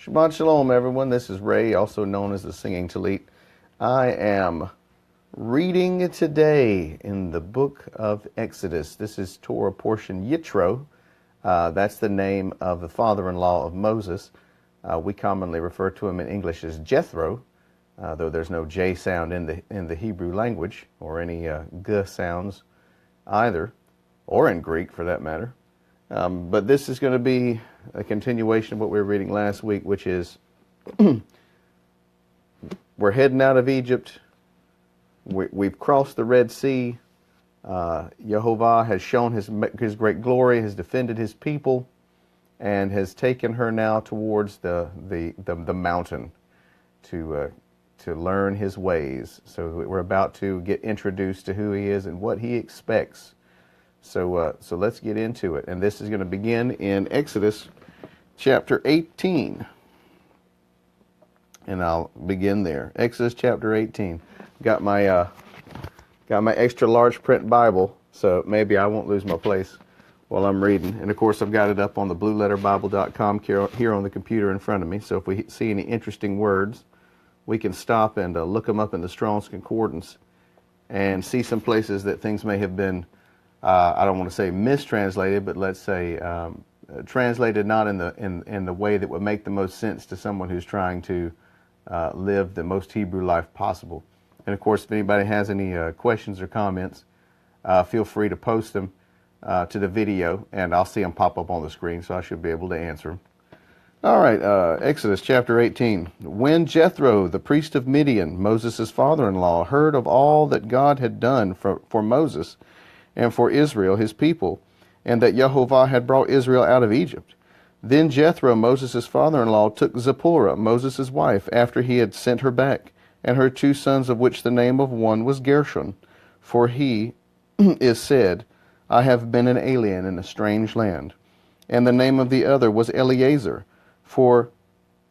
Shabbat Shalom, everyone. This is Ray, also known as the Singing Tallit. I am reading today in the book of Exodus. This is Torah portion Yitro. That's the name of the father-in-law of Moses. We commonly refer to him in English as Jethro, though there's no J sound in the Hebrew language, or any G sounds either, or in Greek for that matter. But this is going to be a continuation of what we were reading last week, which is we're heading out of Egypt. We've crossed the Red Sea. Yehovah has shown his great glory, has defended his people, and has taken her now towards the mountain to learn his ways. So we're about to get introduced to who he is and what he expects. So let's get into it. And this is going to begin in Exodus chapter 18. And I'll begin there. Exodus chapter 18. Got my extra large print Bible, so maybe I won't lose my place while I'm reading. And of course, I've got it up on the blueletterbible.com here on the computer in front of me. So if we see any interesting words, we can stop and look them up in the Strong's Concordance and see some places that things may have been I don't want to say mistranslated, but let's say translated not in the way that would make the most sense to someone who's trying to live the most Hebrew life possible. And of course, if anybody has any questions or comments, feel free to post them to the video, and I'll see them pop up on the screen, so I should be able to answer them. All right, Exodus chapter 18. When Jethro, the priest of Midian, Moses' father-in-law, heard of all that God had done for Moses and for Israel, his people, and that Yehovah had brought Israel out of Egypt. Then Jethro, Moses' father-in-law, took Zipporah, Moses' wife, after he had sent her back, and her 2 sons, of which the name of one was Gershon. For he is said, I have been an alien in a strange land. And the name of the other was Eleazar, for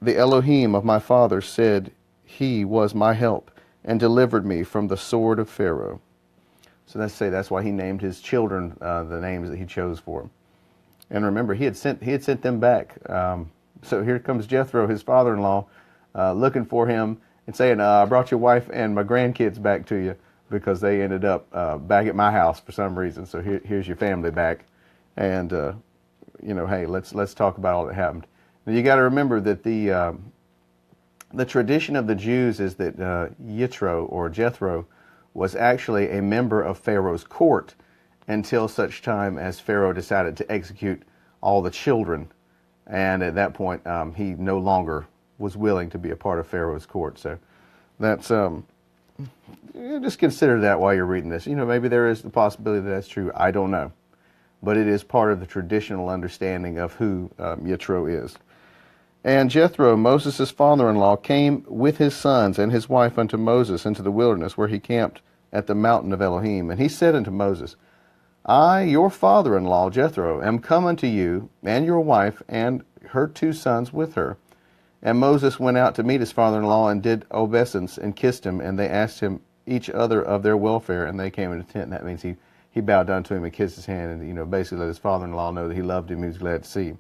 the Elohim of my father said, he was my help, and delivered me from the sword of Pharaoh. So let's say that's why he named his children the names that he chose for them. And remember, he had sent them back. So here comes Jethro, his father-in-law, looking for him and saying, I brought your wife and my grandkids back to you because they ended up back at my house for some reason. So here's your family back. And, hey, let's talk about all that happened. Now, you got to remember that the tradition of the Jews is that Yitro, or Jethro, was actually a member of Pharaoh's court until such time as Pharaoh decided to execute all the children. And at that point, he no longer was willing to be a part of Pharaoh's court. So that's, just consider that while you're reading this. Maybe there is the possibility that that's true. I don't know. But it is part of the traditional understanding of who Yitro is. And Jethro, Moses' father-in-law, came with his sons and his wife unto Moses into the wilderness, where he camped at the mountain of Elohim. And he said unto Moses, I, your father-in-law, Jethro, am come unto you, and your wife, and her 2 sons with her. And Moses went out to meet his father-in-law, and did obeisance, and kissed him, and they asked him each other of their welfare, and they came into the tent. And that means he bowed down to him and kissed his hand, and basically let his father-in-law know that he loved him, he was glad to see him.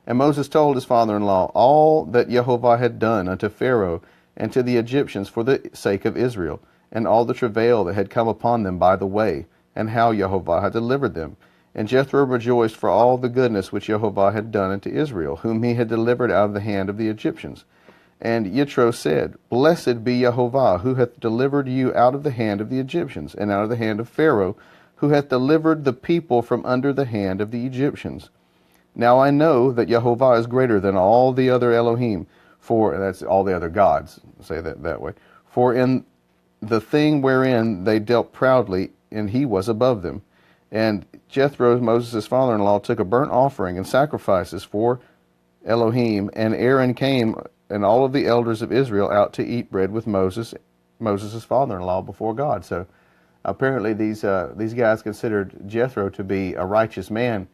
And Moses told his father-in-law all that Yehovah had done unto Pharaoh and to the Egyptians for the sake of Israel, and all the travail that had come upon them by the way, and how Yehovah had delivered them. And Jethro rejoiced for all the goodness which Yehovah had done unto Israel, whom he had delivered out of the hand of the Egyptians. And Yitro said, Blessed be Yehovah, who hath delivered you out of the hand of the Egyptians, and out of the hand of Pharaoh, who hath delivered the people from under the hand of the Egyptians. Now I know that Yehovah is greater than all the other Elohim, for that's all the other gods, say that way. For in the thing wherein they dealt proudly, and he was above them. And Jethro, Moses' father-in-law, took a burnt offering and sacrifices for Elohim, and Aaron came and all of the elders of Israel out to eat bread with Moses' father-in-law before God. So apparently these guys considered Jethro to be a righteous man.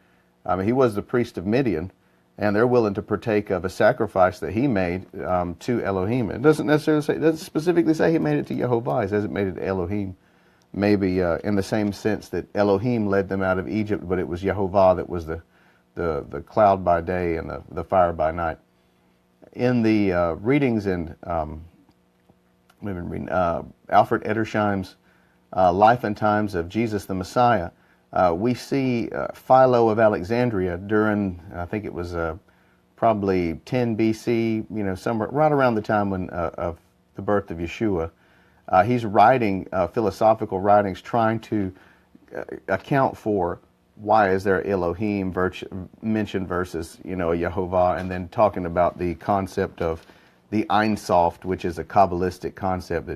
I mean, he was the priest of Midian, and they're willing to partake of a sacrifice that he made to Elohim. It doesn't necessarily say, it doesn't specifically say he made it to Yehovah. It says it made it to Elohim. Maybe in the same sense that Elohim led them out of Egypt, but it was Yehovah that was the cloud by day and the fire by night. in the readings in we've been reading Alfred Edersheim's Life and Times of Jesus the Messiah, we see Philo of Alexandria during, I think it was probably 10 BC, somewhere right around the time when of the birth of Yeshua. He's writing philosophical writings trying to account for why is there Elohim mentioned versus, a Yehovah, and then talking about the concept of the Ein Sof, which is a Kabbalistic concept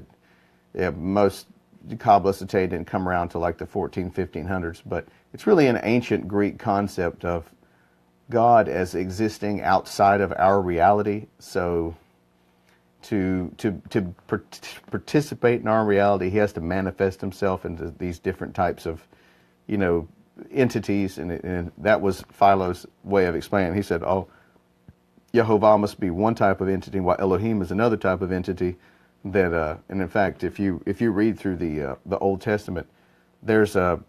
that most Kabbalists today didn't come around to like the 1500s, but it's really an ancient Greek concept of God as existing outside of our reality. So to participate in our reality, he has to manifest himself into these different types of, entities, and that was Philo's way of explaining. He said, Yehovah must be one type of entity, while Elohim is another type of entity. That and in fact, if you read through the Old Testament, there's an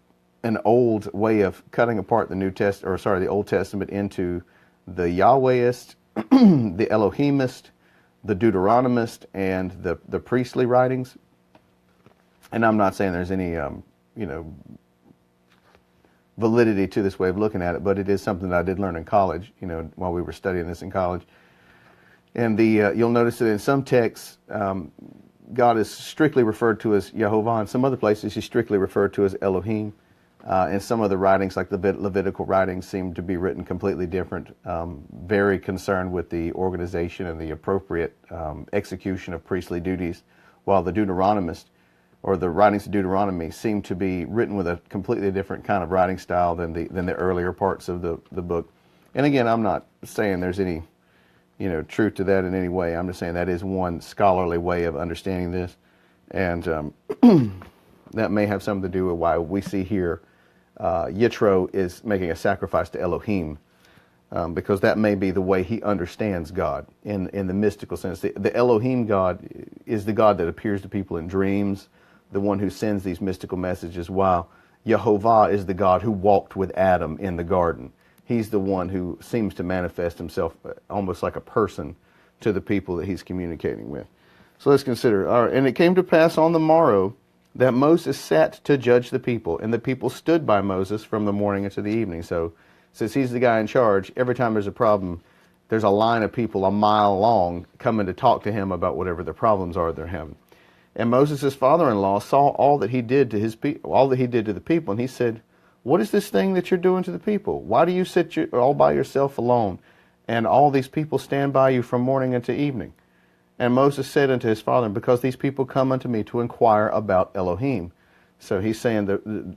old way of cutting apart the Old Testament into the Yahwehist, the Elohimist, the Deuteronomist, and the priestly writings. And I'm not saying there's any validity to this way of looking at it, but it is something that I did learn in college, while we were studying this in college. And you'll notice that in some texts, God is strictly referred to as Yehovah. In some other places, he's strictly referred to as Elohim. And some of the writings, like the Levitical writings, seem to be written completely different, very concerned with the organization and the appropriate execution of priestly duties, while the Deuteronomist, or the writings of Deuteronomy, seem to be written with a completely different kind of writing style than the earlier parts of the book. And again, I'm not saying there's any truth to that in any way. I'm just saying that is one scholarly way of understanding this, and that may have something to do with why we see here Yitro is making a sacrifice to Elohim, because that may be the way he understands God in the mystical sense. The Elohim God is the God that appears to people in dreams, the one who sends these mystical messages, while Yehovah is the God who walked with Adam in the garden. He's the one who seems to manifest himself almost like a person to the people that he's communicating with. So let's consider. All right, and it came to pass on the morrow that Moses sat to judge the people, and the people stood by Moses from the morning unto the evening. So since he's the guy in charge, every time there's a problem, there's a line of people a mile long coming to talk to him about whatever the problems are they're having. And Moses' father-in-law saw all that he did to the people, and he said, "What is this thing that you're doing to the people? Why do you sit all by yourself alone, and all these people stand by you from morning unto evening?" And Moses said unto his father, "Because these people come unto me to inquire about Elohim." So he's saying that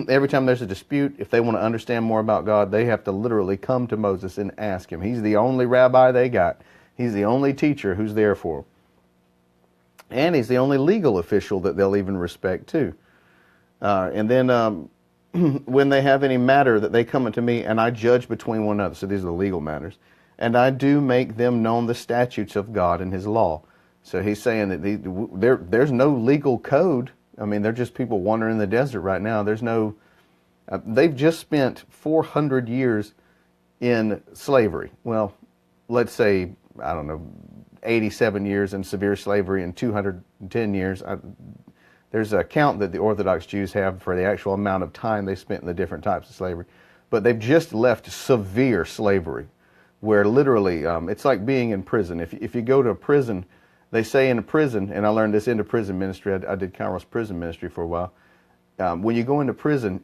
every time there's a dispute, if they want to understand more about God, they have to literally come to Moses and ask him. He's the only rabbi they got. He's the only teacher who's there for them. And he's the only legal official that they'll even respect too. And then when they have any matter that they come unto me, and I judge between one another. So these are the legal matters. And I do make them known the statutes of God and his law. So he's saying that there's no legal code. I mean, they're just people wandering in the desert right now. There's no, they've just spent 400 years in slavery. Well, let's say, I don't know, 87 years in severe slavery and 210 years. There's a count that the Orthodox Jews have for the actual amount of time they spent in the different types of slavery. But they've just left severe slavery, where literally it's like being in prison. If you go to a prison, they say in a prison, and I learned this in the prison ministry, I did Kairos prison ministry for a while. When you go into prison,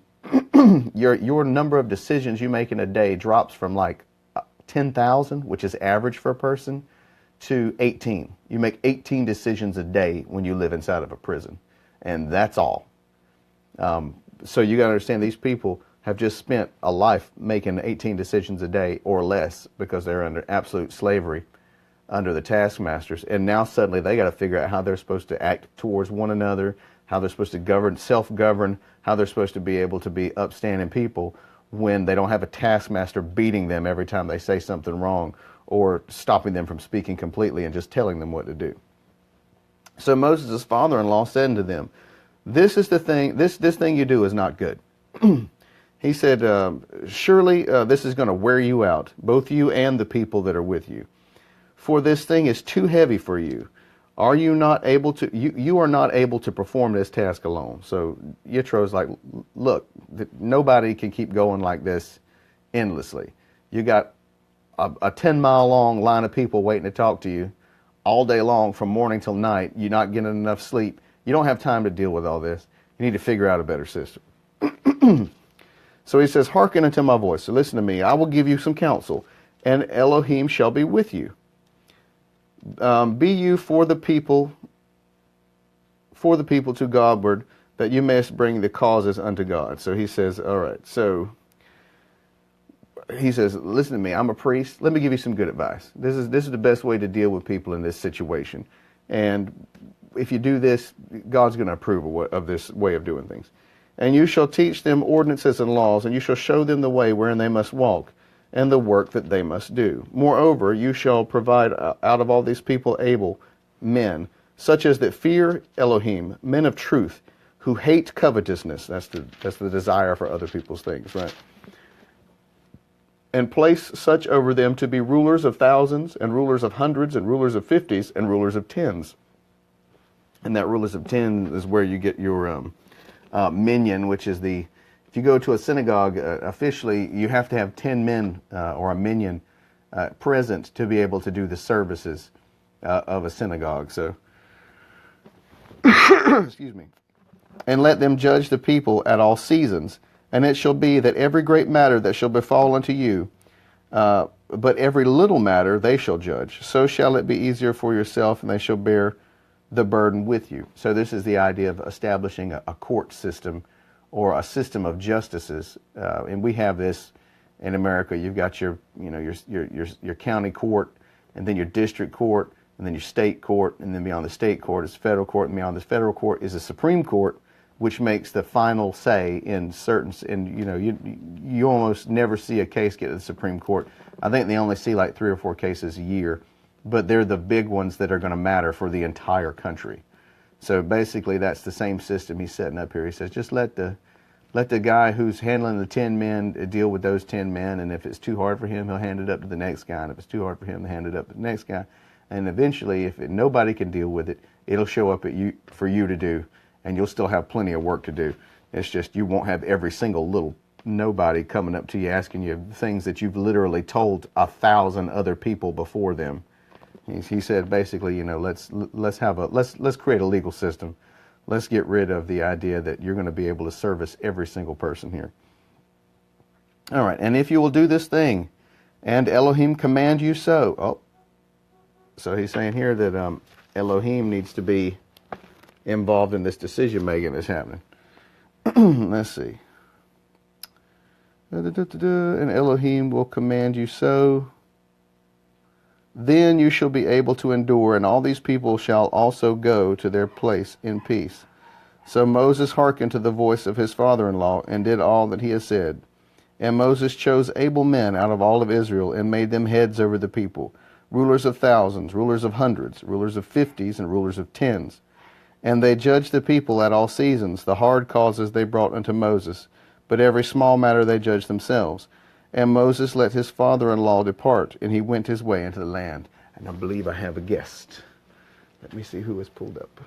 your number of decisions you make in a day drops from like 10,000, which is average for a person, to 18. You make 18 decisions a day when you live inside of a prison. And that's all. So you got to understand, these people have just spent a life making 18 decisions a day or less, because they're under absolute slavery under the taskmasters. And now suddenly they got to figure out how they're supposed to act towards one another, how they're supposed to self-govern, how they're supposed to be able to be upstanding people when they don't have a taskmaster beating them every time they say something wrong, or stopping them from speaking completely and just telling them what to do. So Moses' father-in-law said unto them, "This is the thing, this thing you do is not good." He said, "Surely this is going to wear you out, both you and the people that are with you. for this thing is too heavy for you. Are you not able to, you are not able to perform this task alone. So Yitro's like, look, nobody can keep going like this endlessly. You got a 10-mile long line of people waiting to talk to you all day long from morning till night. You're not getting enough sleep. You don't have time to deal with all this. You need to figure out a better system. So he says, hearken unto my voice. So listen to me. I will give you some counsel, and Elohim shall be with you. Be you for the people to Godward, that you mayest bring the causes unto God. So he says, all right. So he says, listen to me. I'm a priest. Let me give you some good advice. This is the best way to deal with people in this situation. And if you do this, God's going to approve of this way of doing things. And you shall teach them ordinances and laws, and you shall show them the way wherein they must walk, and the work that they must do. Moreover, you shall provide out of all these people able men, such as that fear Elohim, men of truth, who hate covetousness. That's the desire for other people's things, right? And place such over them to be rulers of thousands, and rulers of hundreds, and rulers of fifties, and rulers of tens. And that rulers of 10 is where you get your minyan, which is if you go to a synagogue, officially you have to have 10 men or a minyan present to be able to do the services of a synagogue. So, excuse me. And let them judge the people at all seasons. And it shall be that every great matter that shall befall unto you, but every little matter they shall judge. So shall it be easier for yourself, and they shall bear the burden with you. So this is the idea of establishing a court system or a system of justices, and we have this in America. You've got your county court, and then your district court, and then your state court, and then beyond the state court is federal court, and beyond the federal court is the Supreme Court, which makes the final say in certain. And you almost never see a case get to the Supreme Court. I think they only see like 3 or 4 cases a year. But they're the big ones that are going to matter for the entire country. So basically, that's the same system he's setting up here. He says, just let the guy who's handling the 10 men deal with those 10 men, and if it's too hard for him, he'll hand it up to the next guy, and if it's too hard for him, he'll hand it up to the next guy. And eventually, if nobody can deal with it, it'll show up for you to do, and you'll still have plenty of work to do. It's just you won't have every single little nobody coming up to you asking you things that you've literally told 1,000 other people before them. He said basically, let's create a legal system. Let's get rid of the idea that you're going to be able to service every single person here. All right, and if you will do this thing, and Elohim command you so. So he's saying here that Elohim needs to be involved in this decision making that's happening. Let's see. And Elohim will command you so. Then you shall be able to endure, and all these people shall also go to their place in peace. So Moses hearkened to the voice of his father-in-law, and did all that he had said. And Moses chose able men out of all of Israel, and made them heads over the people, rulers of thousands, rulers of hundreds, rulers of fifties, and rulers of tens. And they judged the people at all seasons. The hard causes they brought unto Moses, but every small matter they judged themselves. And Moses let his father-in-law depart, and he went his way into the land. And I believe I have a guest. Let me see who is pulled up.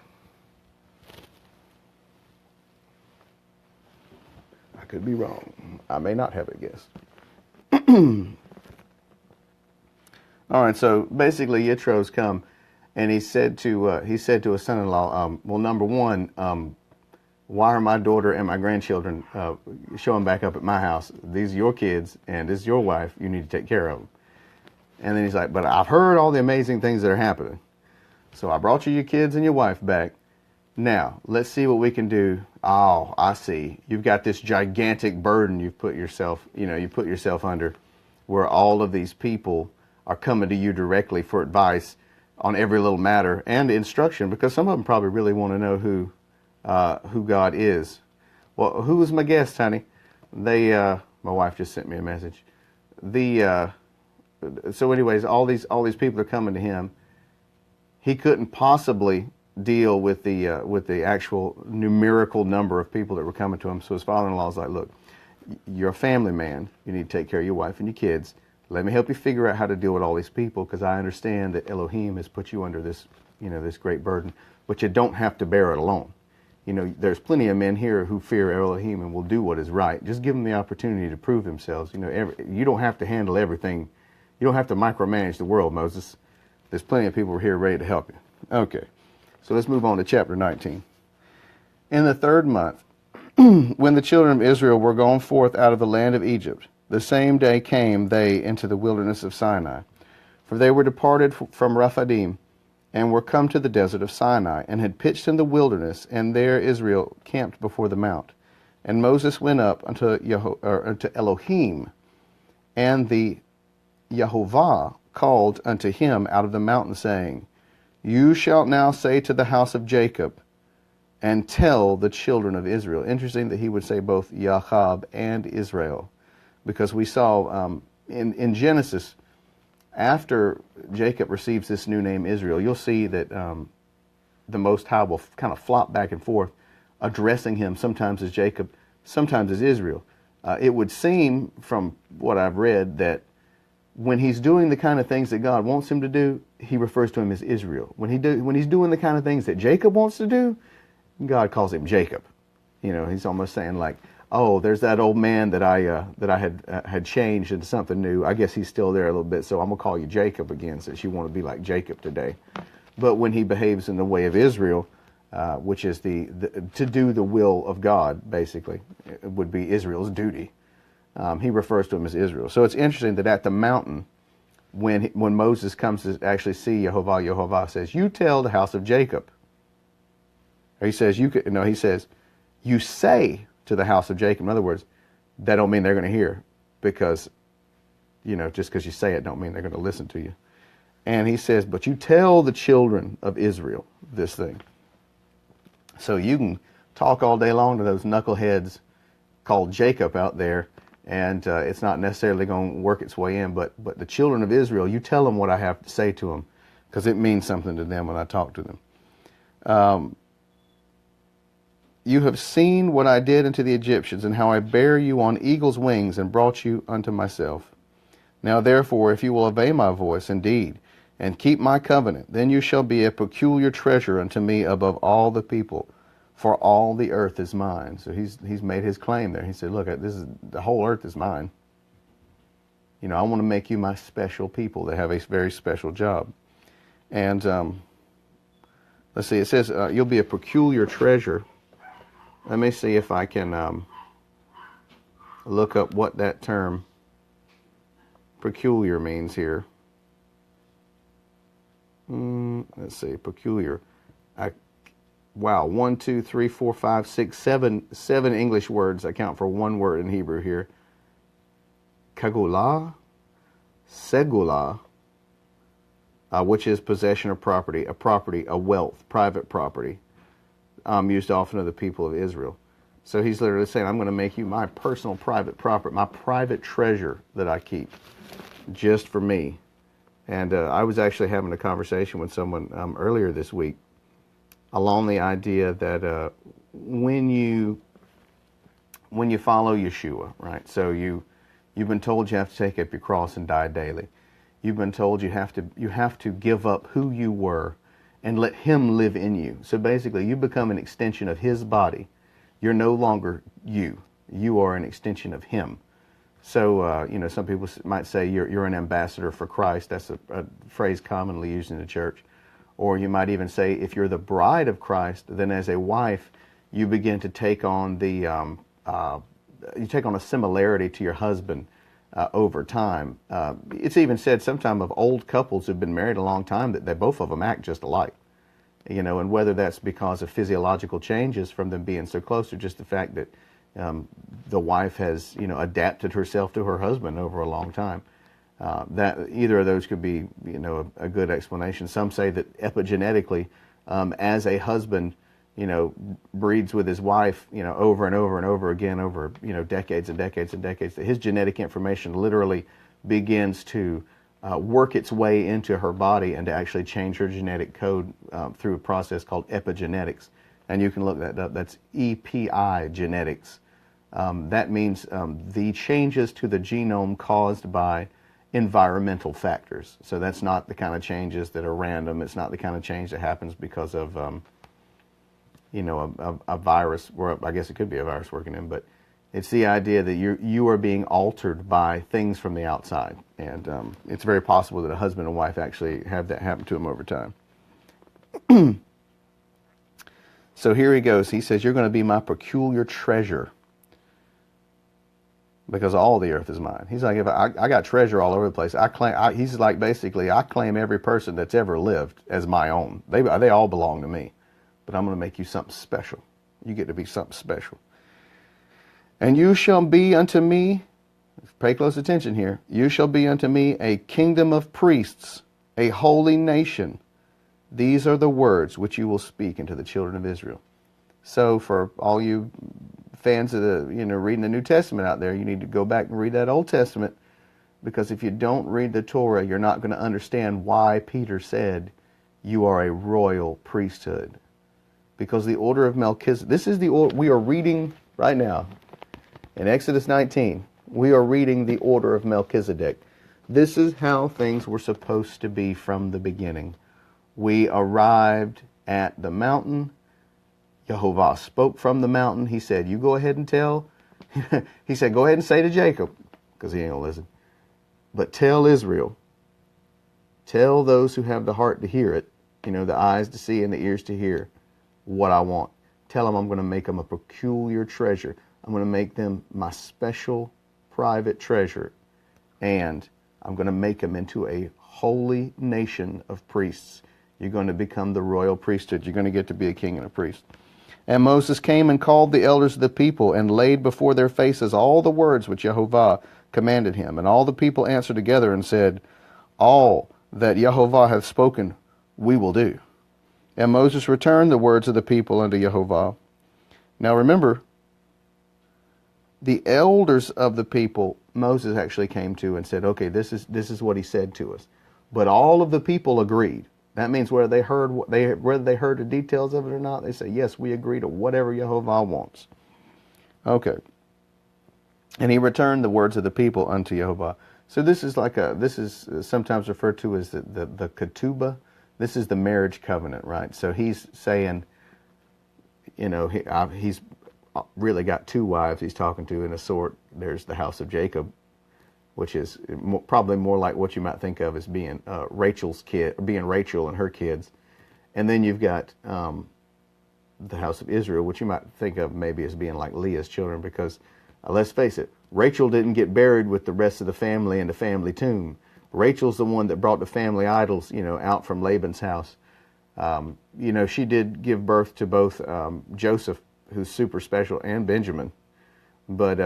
I could be wrong. I may not have a guest. All right, so basically Yitro's come, and he said to his son-in-law, well, number one, why are my daughter and my grandchildren showing back up at my house? These are your kids, and this is your wife. You need to take care of them. And then he's like, but I've heard all the amazing things that are happening. So I brought you your kids and your wife back. Now, let's see what we can do. Oh, I see. You've got this gigantic burden you've put yourself under, where all of these people are coming to you directly for advice on every little matter and instruction, because some of them probably really want to know who God is. Well, who was my guest, honey? My wife just sent me a message. So anyways, all these people are coming to him. He couldn't possibly deal with the actual numerical number of people that were coming to him. So his father-in-law's like, look, you're a family man. You need to take care of your wife and your kids. Let me help you figure out how to deal with all these people, because I understand that Elohim has put you under this, this great burden, but you don't have to bear it alone. There's plenty of men here who fear Elohim and will do what is right. Just give them the opportunity to prove themselves. You don't have to handle everything. You don't have to micromanage the world, Moses. There's plenty of people here ready to help you. Okay, so let's move on to chapter 19. In the 3rd month, when the children of Israel were gone forth out of the land of Egypt, the same day came they into the wilderness of Sinai. For they were departed from Rephidim, and were come to the desert of Sinai, and had pitched in the wilderness, and there Israel camped before the mount. And Moses went up unto Elohim, and the Yehovah called unto him out of the mountain, saying, You shalt now say to the house of Jacob, and tell the children of Israel. Interesting that he would say both Yahab and Israel, because we saw in Genesis, after Jacob receives this new name Israel, you'll see that the Most High will kind of flop back and forth, addressing him sometimes as Jacob, sometimes as Israel. It would seem from what I've read that when he's doing the kind of things that God wants him to do, he refers to him as Israel. When he's doing the kind of things that Jacob wants to do, God calls him Jacob. He's almost saying like, oh, there's that old man that I had changed into something new. I guess he's still there a little bit, so I'm going to call you Jacob again, since you want to be like Jacob today. But when he behaves in the way of Israel, which is to do the will of God, basically, it would be Israel's duty. He refers to him as Israel. So it's interesting that at the mountain, when Moses comes to actually see Yehovah says, you tell the house of Jacob. Or he says, he says, you say to the house of Jacob. In other words, that don't mean they're going to hear, because, just because you say it don't mean they're going to listen to you. And he says, but you tell the children of Israel this thing. So you can talk all day long to those knuckleheads called Jacob out there, and it's not necessarily going to work its way in, but the children of Israel, you tell them what I have to say to them, because it means something to them when I talk to them. You have seen what I did unto the Egyptians, and how I bare you on eagle's wings, and brought you unto myself. Now therefore, if you will obey my voice indeed, and keep my covenant, then you shall be a peculiar treasure unto me above all the people, for all the earth is mine. So he's made his claim there. He said, look, the whole earth is mine. I want to make you my special people that have a very special job. And let's see, it says you'll be a peculiar treasure. Let me see if I can look up what that term peculiar means here. Let's see, peculiar. Wow, 1, 2, 3, 4, 5, 6, 7 English words. I count for one word in Hebrew here. Kagula, segula, which is possession of property, a wealth, private property. Used often of the people of Israel. So he's literally saying, I'm going to make you my personal private property, my private treasure that I keep just for me. And I was actually having a conversation with someone earlier this week along the idea that when you follow Yeshua, right? So you've been told you have to take up your cross and die daily. You've been told you have to give up who you were and let him live in you. So basically, you become an extension of his body. You're no longer you. You are an extension of him. So, some people might say you're an ambassador for Christ. That's a phrase commonly used in the church. Or you might even say, if you're the bride of Christ, then as a wife, you begin to take on you take on a similarity to your husband over time. It's even said sometime of old couples who've been married a long time that they both of them act just alike. And whether that's because of physiological changes from them being so close, or just the fact that the wife has, adapted herself to her husband over a long time. That either of those could be, a good explanation. Some say that epigenetically, as a husband, breeds with his wife, over and over and over again over, decades and decades and decades, that his genetic information literally begins to work its way into her body and to actually change her genetic code through a process called epigenetics. And you can look that up. That's EPI genetics. That means the changes to the genome caused by environmental factors. So that's not the kind of changes that are random. It's not the kind of change that happens because of, a virus, or I guess it could be a virus working in, but it's the idea that you are being altered by things from the outside. And it's very possible that a husband and wife actually have that happen to them over time. So here he goes. He says, you're going to be my peculiar treasure, because all the earth is mine. He's like, if I got treasure all over the place. He's like, basically, I claim every person that's ever lived as my own. They all belong to me. But I'm going to make you something special. You get to be something special. And you shall be unto me, pay close attention here, you shall be unto me a kingdom of priests, a holy nation. These are the words which you will speak unto the children of Israel. So for all you fans of reading the New Testament out there, you need to go back and read that Old Testament, because if you don't read the Torah, you're not going to understand why Peter said you are a royal priesthood. Because the order of Melchizedek, this is the order we are reading right now. In Exodus 19, we are reading the order of Melchizedek. This is how things were supposed to be from the beginning. We arrived at the mountain. Yehovah spoke from the mountain. He said, you go ahead and tell. He said, go ahead and say to Jacob, because he ain't going to listen. But tell Israel, tell those who have the heart to hear it, the eyes to see and the ears to hear, what I want. Tell them I'm going to make them a peculiar treasure. I'm going to make them my special private treasure. And I'm going to make them into a holy nation of priests. You're going to become the royal priesthood. You're going to get to be a king and a priest. And Moses came and called the elders of the people and laid before their faces all the words which Yehovah commanded him. And all the people answered together and said, all that Yehovah hath spoken, we will do. And Moses returned the words of the people unto Yehovah. Now remember, the elders of the people, Moses actually came to and said, okay, this is what he said to us. But all of the people agreed. That means whether they heard the details of it or not, they say, yes, we agree to whatever Yehovah wants. Okay. And he returned the words of the people unto Yehovah. So this is sometimes referred to as the ketubah. This is the marriage covenant, right? So he's saying, he's really got two wives he's talking to in a sort. There's the house of Jacob, which is probably more like what you might think of as being Rachel's kid, being Rachel and her kids. And then you've got the house of Israel, which you might think of maybe as being like Leah's children, because let's face it, Rachel didn't get buried with the rest of the family in the family tomb. Rachel's the one that brought the family idols, out from Laban's house. She did give birth to both Joseph, who's super special, and Benjamin. But,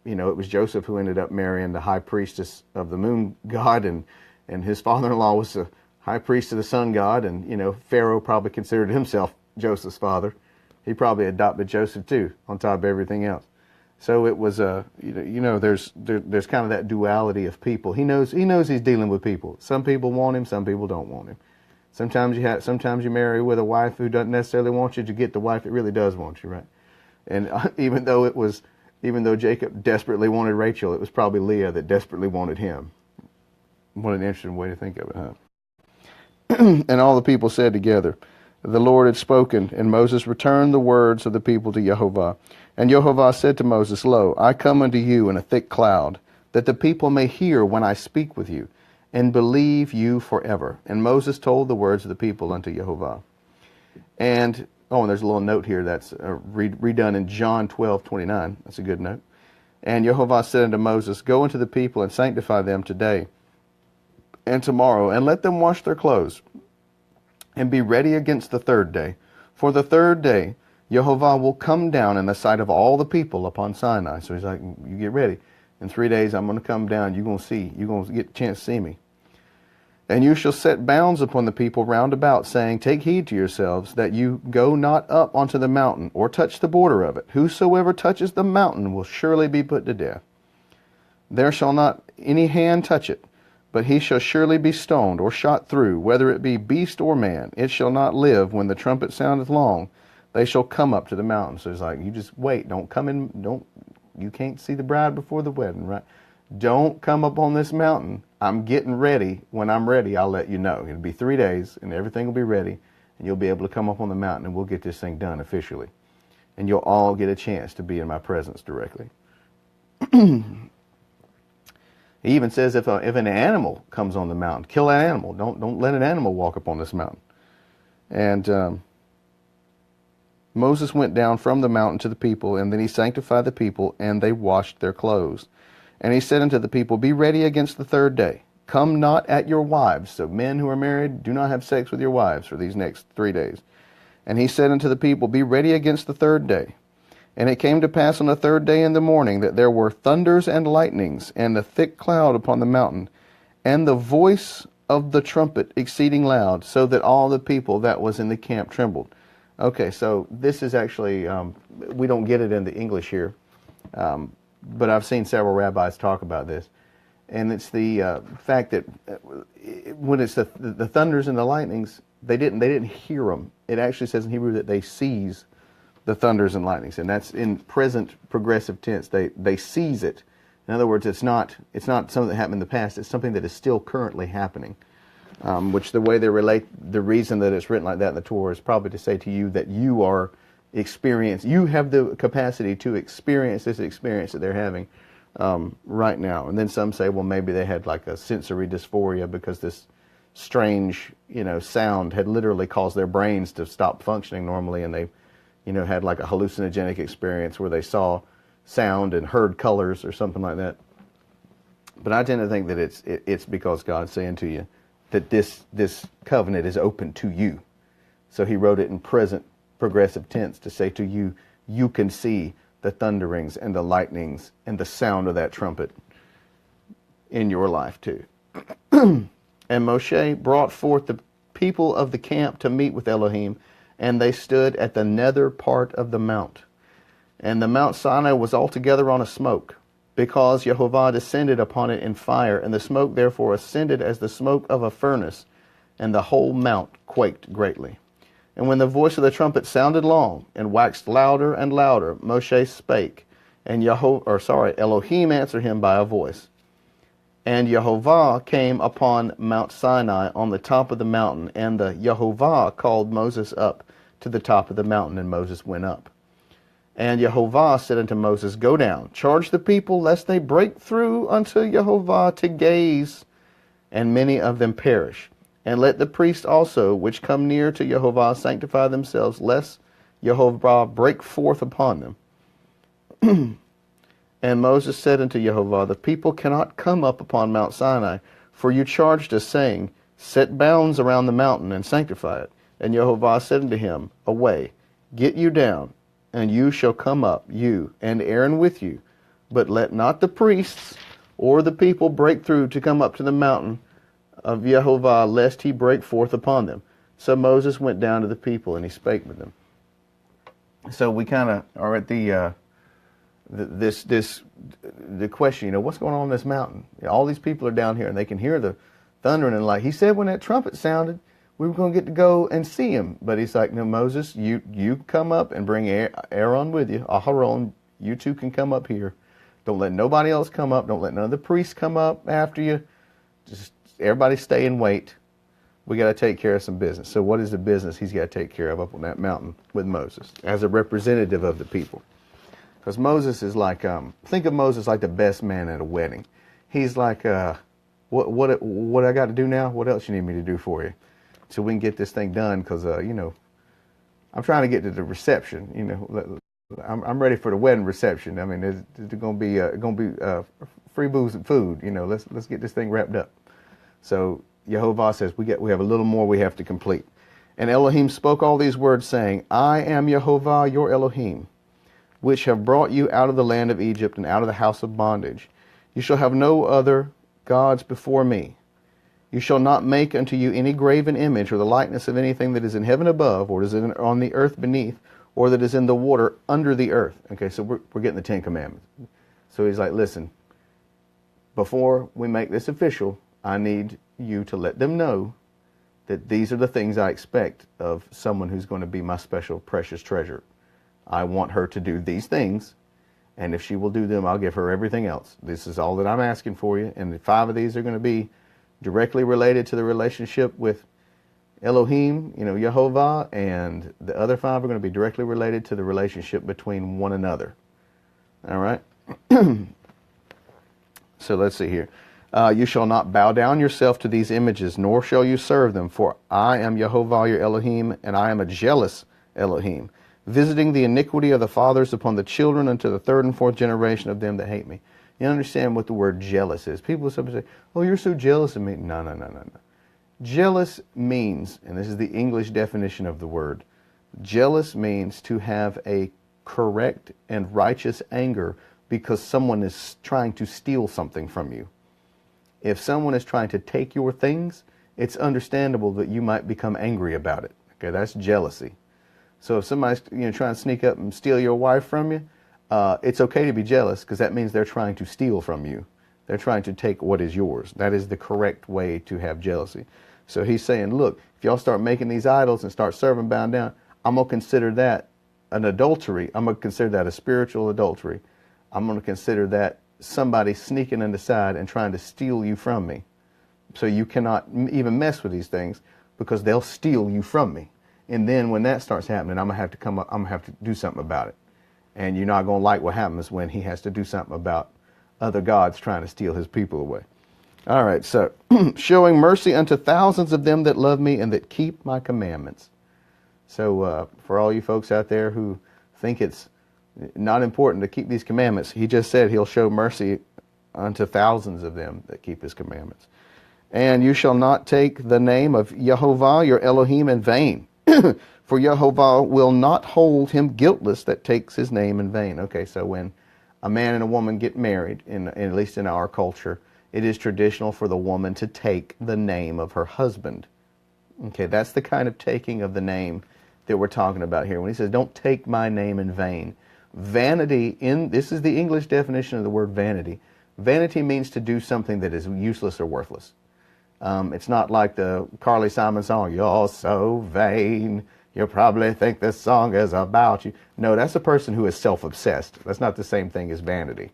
it was Joseph who ended up marrying the high priestess of the moon god, and his father-in-law was the high priest of the sun god, and, Pharaoh probably considered himself Joseph's father. He probably adopted Joseph too, on top of everything else. So it was there's kind of that duality of people. He knows he's dealing with people. Some people want him, some people don't want him. Sometimes you marry with a wife who doesn't necessarily want you to get the wife that really does want you, right? And even though Jacob desperately wanted Rachel, it was probably Leah that desperately wanted him. What an interesting way to think of it, huh? And all the people said together, the Lord had spoken, and Moses returned the words of the people to Yehovah. And Yehovah said to Moses, lo, I come unto you in a thick cloud, that the people may hear when I speak with you, and believe you forever. And Moses told the words of the people unto Yehovah. And there's a little note here that's redone in John 12:29. That's a good note. And Yehovah said unto Moses, go unto the people and sanctify them today and tomorrow, and let them wash their clothes, and be ready against the third day. For the third day Yehovah will come down in the sight of all the people upon Sinai. So he's like, you get ready. In 3 days I'm going to come down. You're going to get a chance to see me. And you shall set bounds upon the people round about, saying, take heed to yourselves, that you go not up onto the mountain, or touch the border of it. Whosoever touches the mountain will surely be put to death. There shall not any hand touch it, but he shall surely be stoned, or shot through, whether it be beast or man. It shall not live when the trumpet soundeth long. They shall come up to the mountain. So it's like, you just wait. Don't come in. You can't see the bride before the wedding, right? don't come up on this mountain. I'm getting ready. When I'm ready, I'll let you know. It'll be 3 days, and everything will be ready, and you'll be able to come up on the mountain, and we'll get this thing done officially. And you'll all get a chance to be in my presence directly. He even says if an animal comes on the mountain, kill that animal. Don't let an animal walk up on this mountain. And Moses went down from the mountain to the people, and then he sanctified the people, and they washed their clothes. And he said unto the people, be ready against the 3rd day. Come not at your wives. So men who are married, do not have sex with your wives for these next 3 days. And he said unto the people, be ready against the 3rd day. And it came to pass on the 3rd day in the morning that there were thunders and lightnings, and a thick cloud upon the mountain, and the voice of the trumpet exceeding loud, so that all the people that was in the camp trembled. Okay, so this is actually, we don't get it in the English here, but I've seen several rabbis talk about this. And it's the fact that when it's the thunders and the lightnings, they didn't hear them. It actually says in Hebrew that they seize the thunders and lightnings, and that's in present progressive tense. They seize it. In other words, it's not something that happened in the past. It's something that is still currently happening. Which the way they relate, the reason that it's written like that in the Torah is probably to say to you that you are you have the capacity to experience this experience that they're having right now. And then some say, well, maybe they had like a sensory dysphoria because this strange, sound had literally caused their brains to stop functioning normally, and they had like a hallucinogenic experience where they saw sound and heard colors or something like that. But I tend to think that it's because God's saying to you that this covenant is open to you. So he wrote it in present progressive tense to say to you, you can see the thunderings and the lightnings and the sound of that trumpet in your life too. And Moshe brought forth the people of the camp to meet with Elohim, and they stood at the nether part of the mount. And the Mount Sinai was altogether on a smoke, because Jehovah descended upon it in fire, and the smoke therefore ascended as the smoke of a furnace, and the whole mount quaked greatly. And when the voice of the trumpet sounded long, and waxed louder and louder, Moshe spake, and Elohim answered him by a voice. And Jehovah came upon Mount Sinai on the top of the mountain, and the Jehovah called Moses up to the top of the mountain, and Moses went up. And Jehovah said unto Moses, go down, charge the people, lest they break through unto Jehovah to gaze, and many of them perish. And let the priests also, which come near to Jehovah, sanctify themselves, lest Jehovah break forth upon them. And Moses said unto Jehovah, the people cannot come up upon Mount Sinai, for you charged us, saying, set bounds around the mountain, and sanctify it. And Jehovah said unto him, away, get you down, and you shall come up, you and Aaron with you. But let not the priests or the people break through to come up to the mountain of Jehovah, lest he break forth upon them. So Moses went down to the people, and he spake with them. So we kind of are at the question, what's going on this mountain? All these people are down here, and they can hear the thundering and light. He said when that trumpet sounded, we were going to get to go and see him. But he's like, no, Moses, you come up and bring Aaron with you. Aharon, you two can come up here. Don't let nobody else come up. Don't let none of the priests come up after you. Just everybody stay and wait. We got to take care of some business. So what is the business he's got to take care of up on that mountain with Moses as a representative of the people? Because Moses is like, think of Moses like the best man at a wedding. He's like, what I got to do now? What else you need me to do for you? So we can get this thing done, because, I'm trying to get to the reception. I'm ready for the wedding reception. I mean, there's going to be free booze and food. Let's get this thing wrapped up. So Jehovah says we have a little more we have to complete. And Elohim spoke all these words, saying, I am Jehovah your Elohim, which have brought you out of the land of Egypt and out of the house of bondage. You shall have no other gods before me. You shall not make unto you any graven image or the likeness of anything that is in heaven above, or is on the earth beneath, or that is in the water under the earth. Okay, so we're getting the Ten Commandments. So he's like, listen, before we make this official, I need you to let them know that these are the things I expect of someone who's going to be my special precious treasure. I want her to do these things, And if she will do them, I'll give her everything else. This is all that I'm asking for you. And the 5 of these are going to be directly related to the relationship with Elohim, Yehovah, and the other 5 are going to be directly related to the relationship between one another. All right? So let's see here. You shall not bow down yourself to these images, nor shall you serve them, for I am Yehovah your Elohim, and I am a jealous Elohim, visiting the iniquity of the fathers upon the children unto the 3rd and 4th generation of them that hate me. You understand what the word jealous is. People sometimes say, oh, you're so jealous of me. No. Jealous means, and this is the English definition of the word, jealous means to have a correct and righteous anger because someone is trying to steal something from you. If someone is trying to take your things, it's understandable that you might become angry about it. Okay, that's jealousy. So if somebody's trying to sneak up and steal your wife from you, it's okay to be jealous because that means they're trying to steal from you. They're trying to take what is yours. That is the correct way to have jealousy. So he's saying, look, if y'all start making these idols and start serving bow down, I'm going to consider that an adultery. I'm going to consider that a spiritual adultery. I'm going to consider that somebody sneaking in the side and trying to steal you from me. So you cannot even mess with these things because they'll steal you from me. And then when that starts happening, I'm going to have to come up, I'm going to have to do something about it. And you're not going to like what happens when he has to do something about other gods trying to steal his people away. All right, so showing mercy unto thousands of them that love me and that keep my commandments. So for all you folks out there who think it's not important to keep these commandments, he just said he'll show mercy unto thousands of them that keep his commandments. And you shall not take the name of Yehovah your Elohim in vain, for Yehovah will not hold him guiltless that takes his name in vain. Okay, so when a man and a woman get married, at least in our culture, it is traditional for the woman to take the name of her husband. Okay, that's the kind of taking of the name that we're talking about here. When he says, don't take my name in vain. Vanity, this is the English definition of the word vanity. Vanity means to do something that is useless or worthless. It's not like the Carly Simon song, you're so vain, you probably think this song is about you. No, that's a person who is self-obsessed. That's not the same thing as vanity.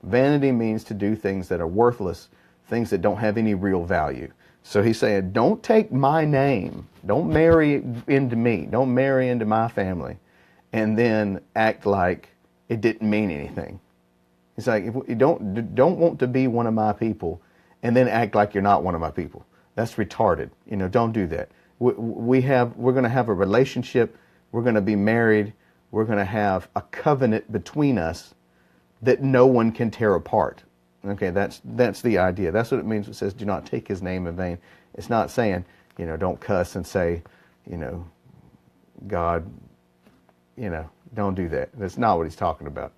Vanity means to do things that are worthless, things that don't have any real value. So he's saying, don't take my name, don't marry into me, don't marry into my family, and then act like it didn't mean anything. It's like, if you don't want to be one of my people and then act like you're not one of my people. That's retarded. Don't do that. We're going to have a relationship. We're going to be married. We're going to have a covenant between us that no one can tear apart. Okay, that's the idea. That's what it means. It says, do not take his name in vain. It's not saying, don't cuss and say, God, don't do that. That's not what he's talking about.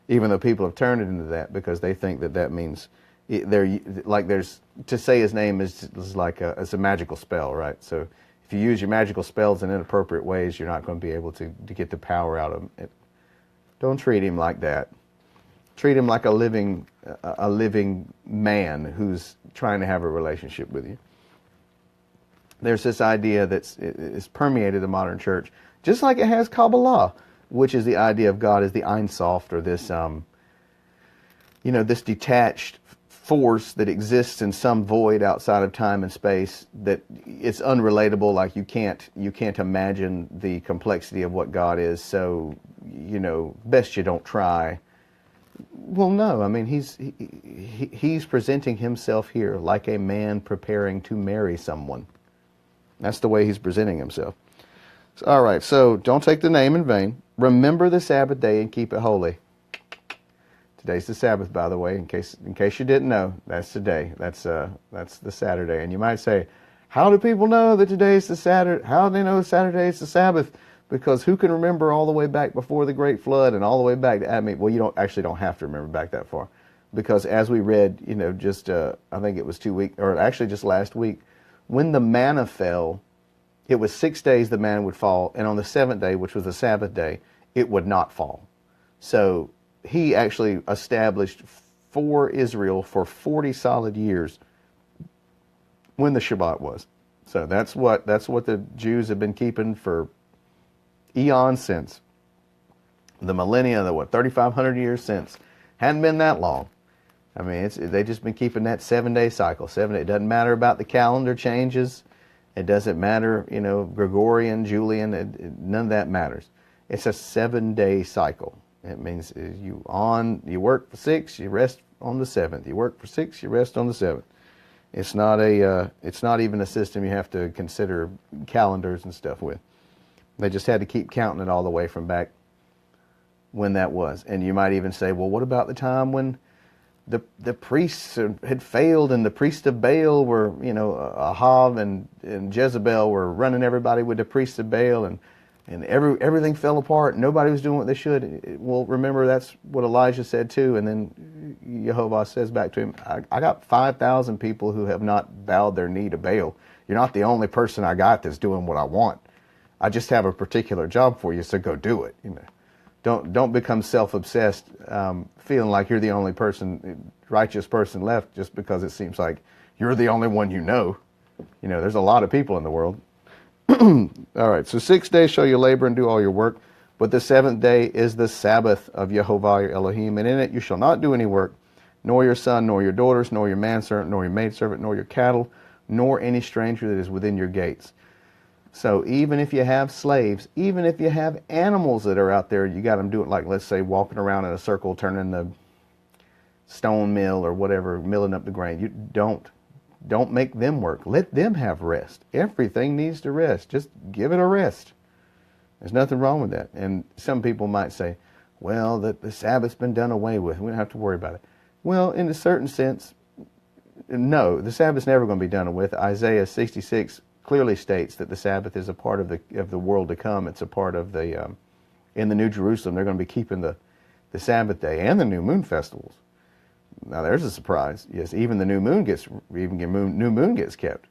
Even though people have turned it into that because they think that means to say his name is like it's a magical spell, right? So if you use your magical spells in inappropriate ways, you're not going to be able to get the power out of it. Don't treat him like that. Treat him like a living man who's trying to have a relationship with you. There's this idea that's permeated the modern church, just like it has Kabbalah, which is the idea of God as the Ein Sof, or this, this detached force that exists in some void outside of time and space, that it's unrelatable. Like you can't imagine the complexity of what God is. So, best you don't try. Well, no, I mean, he's presenting himself here like a man preparing to marry someone. That's the way he's presenting himself. So, all right, so don't take the name in vain. Remember the Sabbath day and keep it holy. Today's the Sabbath, by the way, in case you didn't know. That's today. That's the Saturday. And you might say, how do people know that today's the Saturday? How do they know Saturday is the Sabbath? Because who can remember all the way back before the Great Flood and all the way back to Adam? Well, you don't have to remember back that far, because as we read, just I think it was 2 weeks, or actually just last week, when the manna fell, it was 6 days the manna would fall, and on the 7th day, which was the Sabbath day, it would not fall. So he actually established for Israel for 40 solid years when the Shabbat was. So that's what the Jews have been keeping for eons since. The millennia, 3,500 years since. Hadn't been that long. I mean, they just been keeping that 7-day cycle. 7 day. It doesn't matter about the calendar changes. It doesn't matter, Gregorian, Julian. None of that matters. It's a 7-day cycle. It means you work for 6, you rest on the 7th. You work for 6, you rest on the 7th. It's not even a system you have to consider calendars and stuff with. They just had to keep counting it all the way from back when that was. And you might even say, well, what about the time when the priests had failed and the priests of Baal were, Ahab and Jezebel were running everybody with the priests of Baal, and everything fell apart. Nobody was doing what they should. Well, remember, that's what Elijah said too. And then Jehovah says back to him, I got 5,000 people who have not bowed their knee to Baal. You're not the only person I got that's doing what I want. I just have a particular job for you, so go do it. Don't become self-obsessed, feeling like you're the only righteous person left just because it seems like you're the only one you know. There's a lot of people in the world. All right, so 6 days shall you labor and do all your work, but the 7th day is the Sabbath of Yehovah your Elohim, and in it you shall not do any work, nor your son, nor your daughters, nor your manservant, nor your maidservant, nor your cattle, nor any stranger that is within your gates. So even if you have slaves, even if you have animals that are out there, you got them doing, like, let's say, walking around in a circle, turning the stone mill or whatever, milling up the grain. You don't make them work. Let them have rest. Everything needs to rest. Just give it a rest. There's nothing wrong with that. And some people might say, well, the Sabbath's been done away with. We don't have to worry about it. Well, in a certain sense, no, the Sabbath's never going to be done away with. Isaiah 66 clearly states that the Sabbath is a part of the world to come. It's a part of in the New Jerusalem, they're going to be keeping the Sabbath day and the new moon festivals. Now there's a surprise. Yes, even the new moon gets kept,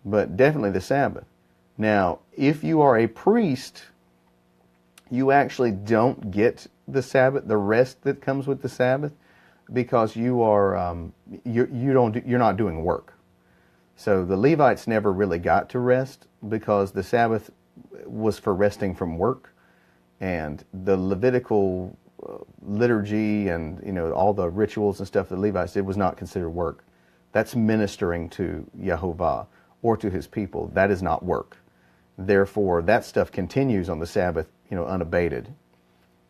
but definitely the Sabbath. Now, if you are a priest, you actually don't get the Sabbath, the rest that comes with the Sabbath, because you're not doing work. So the Levites never really got to rest because the Sabbath was for resting from work, and the Levitical liturgy and all the rituals and stuff that the Levites did was not considered work. That's ministering to Yehovah or to his people. That is not work. Therefore, that stuff continues on the Sabbath, unabated,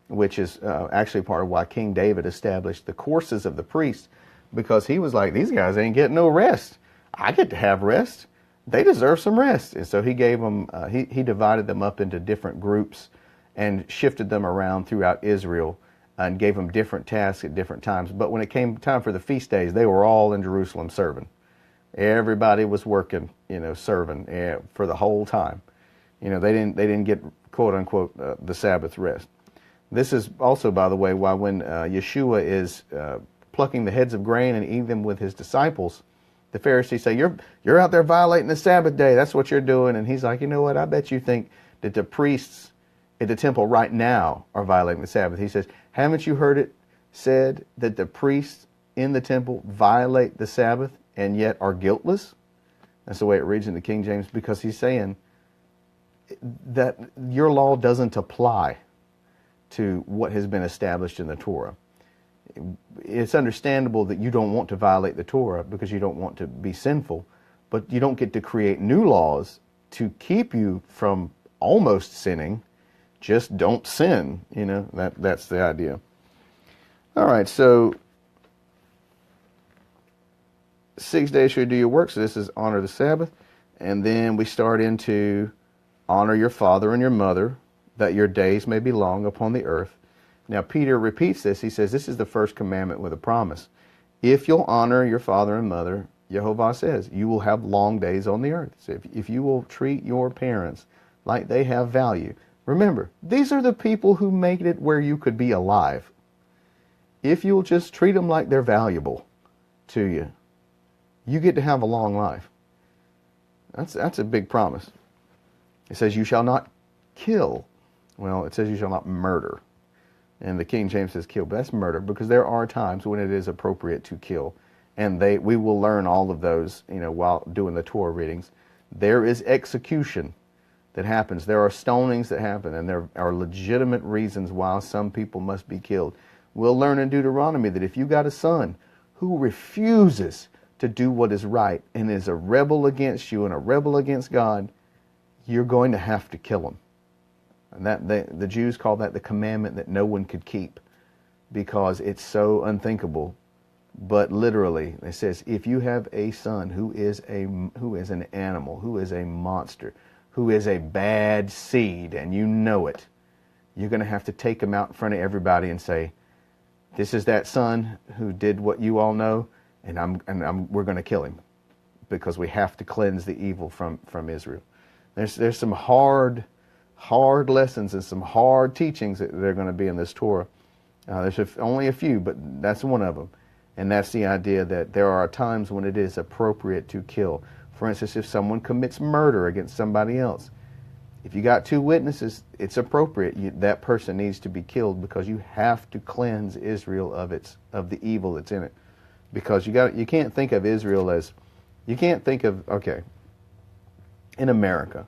which is actually part of why King David established the courses of the priests, because he was like, these guys ain't getting no rest. I get to have rest. They deserve some rest. And so he gave them, he divided them up into different groups and shifted them around throughout Israel and gave them different tasks at different times. But when it came time for the feast days, they were all in Jerusalem serving. Everybody was working, serving for the whole time. They didn't get, quote unquote, the Sabbath rest. This is also, by the way, why when Yeshua is plucking the heads of grain and eating them with his disciples, the Pharisees say, you're out there violating the Sabbath day. That's what you're doing. And he's like, you know what? I bet you think that the priests at the temple right now are violating the Sabbath. He says, haven't you heard it said that the priests in the temple violate the Sabbath and yet are guiltless? That's the way it reads in the King James, because he's saying that your law doesn't apply to what has been established in the Torah. It's understandable that you don't want to violate the Torah because you don't want to be sinful, but you don't get to create new laws to keep you from almost sinning. Just don't sin. That's the idea. All right, so 6 days shall you do your work. So this is honor the Sabbath. And then we start into honor your father and your mother, that your days may be long upon the earth. Now, Peter repeats this. He says, this is the first commandment with a promise. If you'll honor your father and mother, Yehovah says, you will have long days on the earth. So if you will treat your parents like they have value. Remember, these are the people who made it where you could be alive. If you'll just treat them like they're valuable to you, you get to have a long life. That's a big promise. It says, you shall not kill. Well, it says you shall not murder. And the King James says kill, but that's murder, because there are times when it is appropriate to kill. And we will learn all of those, while doing the Torah readings. There is execution that happens. There are stonings that happen, and there are legitimate reasons why some people must be killed. We'll learn in Deuteronomy that if you got a son who refuses to do what is right and is a rebel against you and a rebel against God, you're going to have to kill him. And that the Jews call that the commandment that no one could keep, because it's so unthinkable. But literally, it says, if you have a son who is an animal, who is a monster, who is a bad seed, and you know it, you're going to have to take him out in front of everybody and say, this is that son who did what you all know, and we're going to kill him, because we have to cleanse the evil from Israel. There's some hard lessons and some hard teachings that are going to be in this Torah. There's only a few, but that's one of them. And that's the idea that there are times when it is appropriate to kill. For instance, if someone commits murder against somebody else, if you got 2 witnesses, it's appropriate. That person needs to be killed, because you have to cleanse Israel of the evil that's in it. Because you can't think of Israel as, okay, in America,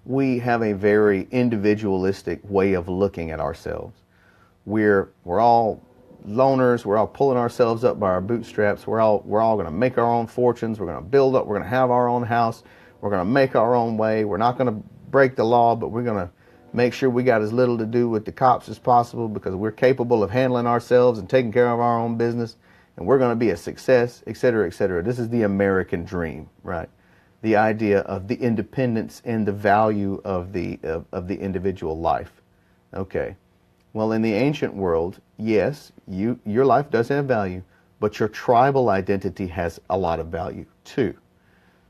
we have a very individualistic way of looking at ourselves. We're all loners. We're all pulling ourselves up by our bootstraps. We're all going to make our own fortunes. We're going to build up. We're going to have our own house. We're going to make our own way. We're not going to break the law, but we're going to make sure we got as little to do with the cops as possible, because we're capable of handling ourselves and taking care of our own business, and we're going to be a success, etc., etc. This is the American dream, right? The idea of the independence and the value of the individual life. Okay. Well, in the ancient world, yes, your life does have value, but your tribal identity has a lot of value too.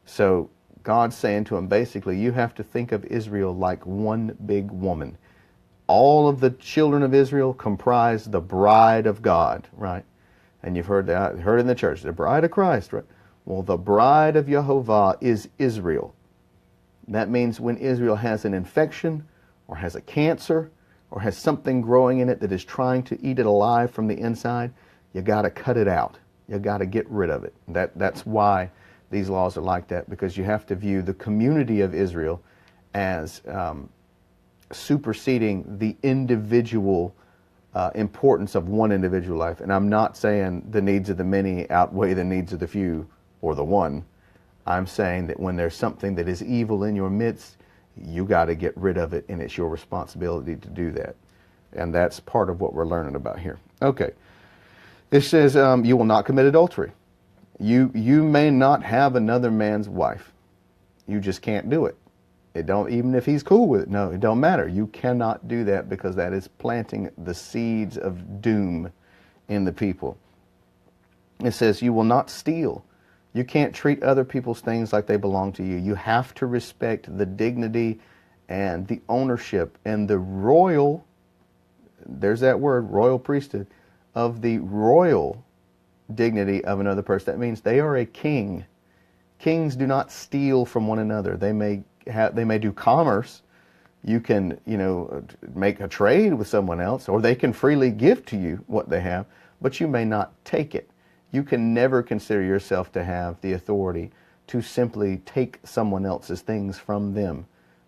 So God's saying to him, basically, you have to think of Israel like one big woman. All of the children of Israel comprise the bride of God, right? And you've heard that, heard in the church, the bride of Christ, right? Well, the bride of Jehovah is Israel. That means when Israel has an infection or has a cancer or has something growing in it that is trying to eat it alive from the inside, you got to cut it out. You got to get rid of it. That's why these laws are like that, because you have to view the community of Israel as superseding the individual importance of one individual life. And I'm not saying the needs of the many outweigh the needs of the few or the one. I'm saying that when there's something that is evil in your midst, you got to get rid of it, and it's your responsibility to do that. And that's part of what we're learning about here. Okay. It says, you will not commit adultery. You may not have another man's wife. You just can't do it. Even if he's cool with it. No, it don't matter. You cannot do that, because that is planting the seeds of doom in the people. It says, you will not steal. You can't treat other people's things like they belong to you. You have to respect the dignity and the ownership and the royal, there's that word, royal priesthood, of the royal dignity of another person. That means they are a king. Kings do not steal from one another. They may do commerce. You can, make a trade with someone else, or they can freely give to you what they have, but you may not take it. You can never consider yourself to have the authority to simply take someone else's things from them,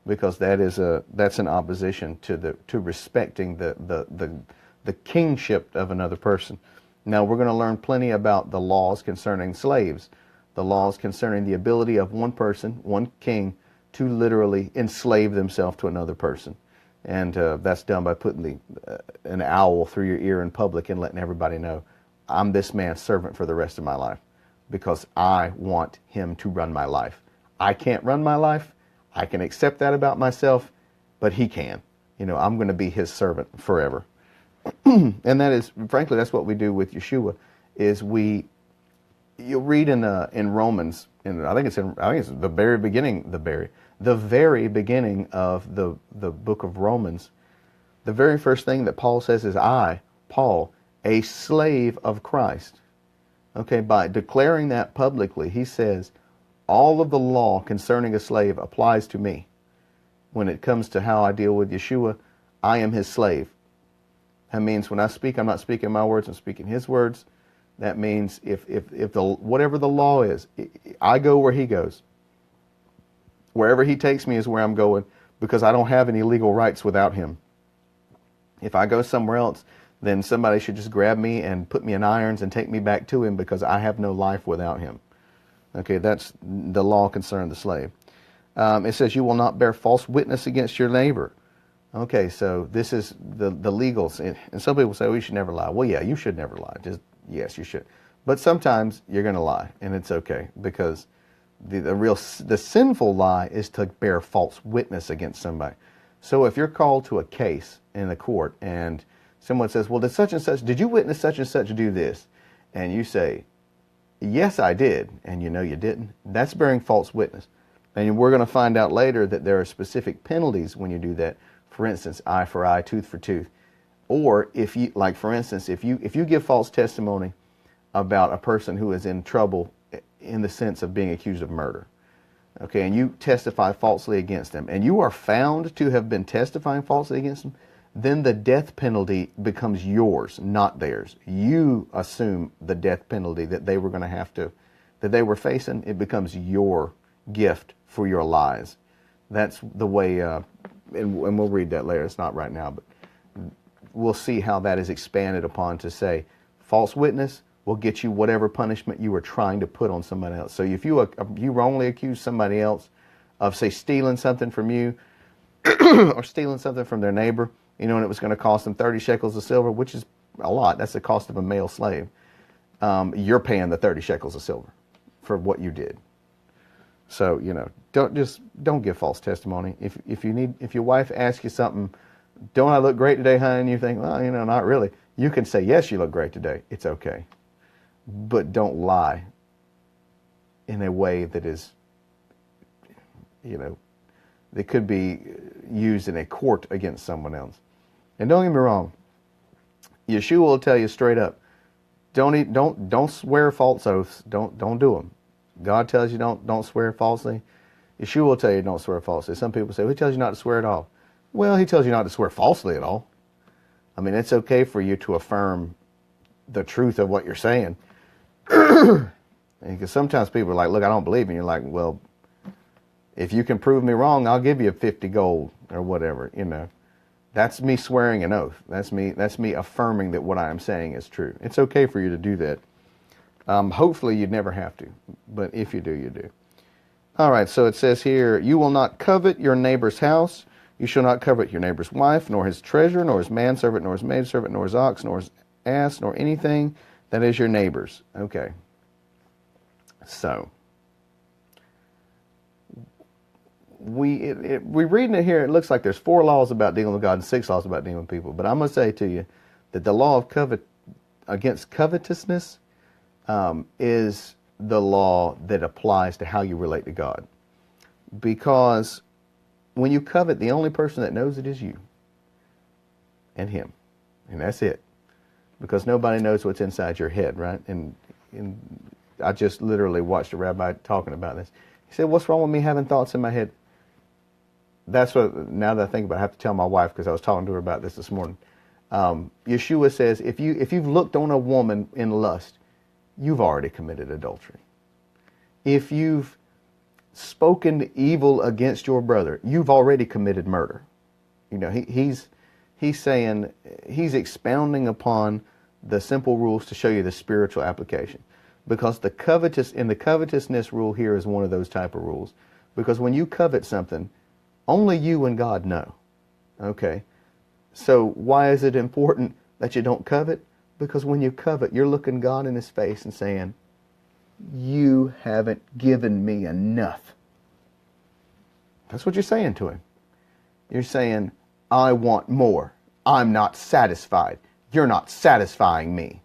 because that's an opposition to respecting the kingship of another person. Now, we're going to learn plenty about the laws concerning slaves, the laws concerning the ability of one person, one king, to literally enslave themselves to another person. And that's done by putting an owl through your ear in public and letting everybody know, I'm this man's servant for the rest of my life, because I want him to run my life. I can't run my life. I can accept that about myself, but he can. I'm going to be his servant forever. And that is, frankly, that's what we do with Yeshua. Is you'll read in Romans, and I think it's the very beginning of the book of Romans. The very first thing that Paul says is, I, Paul, a slave of Christ. Okay, by declaring that publicly, he says, all of the law concerning a slave applies to me. When it comes to how I deal with Yeshua, I am his slave. That means when I speak, I'm not speaking my words, I'm speaking his words. That means if whatever the law is, I go where he goes. Wherever he takes me is where I'm going. because I don't have any legal rights without him. If I go somewhere else, then somebody should just grab me and put me in irons and take me back to him, because I have no life without him. Okay, that's the law concerning the slave. It says you will not bear false witness against your neighbor. Okay, so this is the legals. And some people say, well, you should never lie. Well, yeah, you should never lie. Yes, you should. But sometimes you're going to lie, and it's okay, because the sinful lie is to bear false witness against somebody. So if you're called to a case in the court and someone says, well, did you witness such and such do this? And you say, yes, I did, and you know you didn't. That's bearing false witness. And we're going to find out later that there are specific penalties when you do that. For instance, eye for eye, tooth for tooth. Or if you, like for instance, if you give false testimony about a person who is in trouble in the sense of being accused of murder, okay, and you testify falsely against them, and you are found to have been testifying falsely against them, then the death penalty becomes yours, not theirs. You assume the death penalty that they were going to have to, that they were facing. It becomes your gift for your lies. That's the way, and we'll read that later. It's not right now, but we'll see how that is expanded upon to say false witness will get you whatever punishment you were trying to put on somebody else. So if you wrongly accuse somebody else of, say, stealing something from you or stealing something from their neighbor, you know, and it was going to cost them 30 shekels of silver, which is a lot. That's the cost of a male slave. You're paying the 30 shekels of silver for what you did. So, you know, don't give false testimony. If your wife asks you something, don't I look great today, honey? And you think, well, you know, not really. You can say, yes, you look great today. It's okay. But don't lie in a way that is, you know, that could be used in a court against someone else. And don't get me wrong, Yeshua will tell you straight up, don't swear false oaths. Don't do them. God tells you don't swear falsely. Yeshua will tell you don't swear falsely. Some people say, well, he tells you not to swear at all. Well, he tells you not to swear falsely at all. I mean, it's okay for you to affirm the truth of what you're saying. Because sometimes people are like, look, I don't believe you. And you're like, well, if you can prove me wrong, I'll give you 50 gold or whatever, you know. That's me swearing an oath. That's me affirming that what I am saying is true. It's okay for you to do that. Hopefully you'd never have to, but if you do, you do. All right, so it says here, you will not covet your neighbor's house. You shall not covet your neighbor's wife, nor his treasure, nor his manservant, nor his maidservant, nor his ox, nor his ass, nor anything that is your neighbor's. Okay. So, we reading it here, it looks like there's 4 laws about dealing with God and 6 laws about dealing with people. But I'm going to say to you that the law of against covetousness is the law that applies to how you relate to God. Because when you covet, the only person that knows it is you and him. And that's it. Because nobody knows what's inside your head, right? And I just literally watched a rabbi talking about this. He said, what's wrong with me having thoughts in my head? That's what, now that I think about it, I have to tell my wife, because I was talking to her about this morning. Yeshua says, if you've looked on a woman in lust, you've already committed adultery. If you've spoken evil against your brother, you've already committed murder. You know, he's saying, he's expounding upon the simple rules to show you the spiritual application. Because the covetousness rule here is one of those type of rules. Because when you covet something, only you and God know. Okay? So why is it important that you don't covet? Because when you covet, you're looking God in his face and saying, you haven't given me enough. That's what you're saying to him. You're saying, I want more. I'm not satisfied. You're not satisfying me.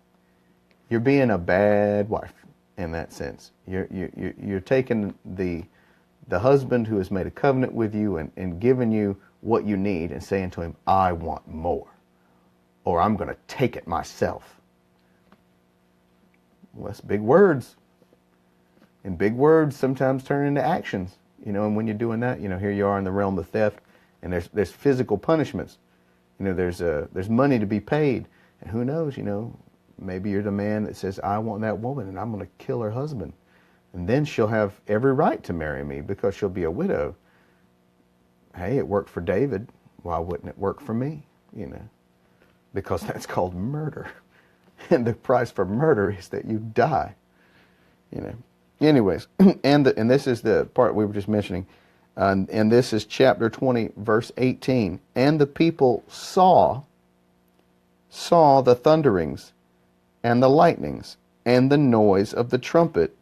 You're being a bad wife in that sense. You're taking the husband who has made a covenant with you and given you what you need and saying to him, I want more. Or I'm going to take it myself. Well, that's big words. And big words sometimes turn into actions. You know, and when you're doing that, you know, here you are in the realm of theft, and there's physical punishments. You know, there's money to be paid. And who knows, you know, maybe you're the man that says, I want that woman and I'm going to kill her husband. And then she'll have every right to marry me because she'll be a widow. hey, it worked for David. Why wouldn't it work for me? You know, because that's called murder. And the price for murder is that you die. You know. Anyways, and this is the part we were just mentioning. And this is chapter 20, verse 18. And the people saw the thunderings and the lightnings and the noise of the trumpet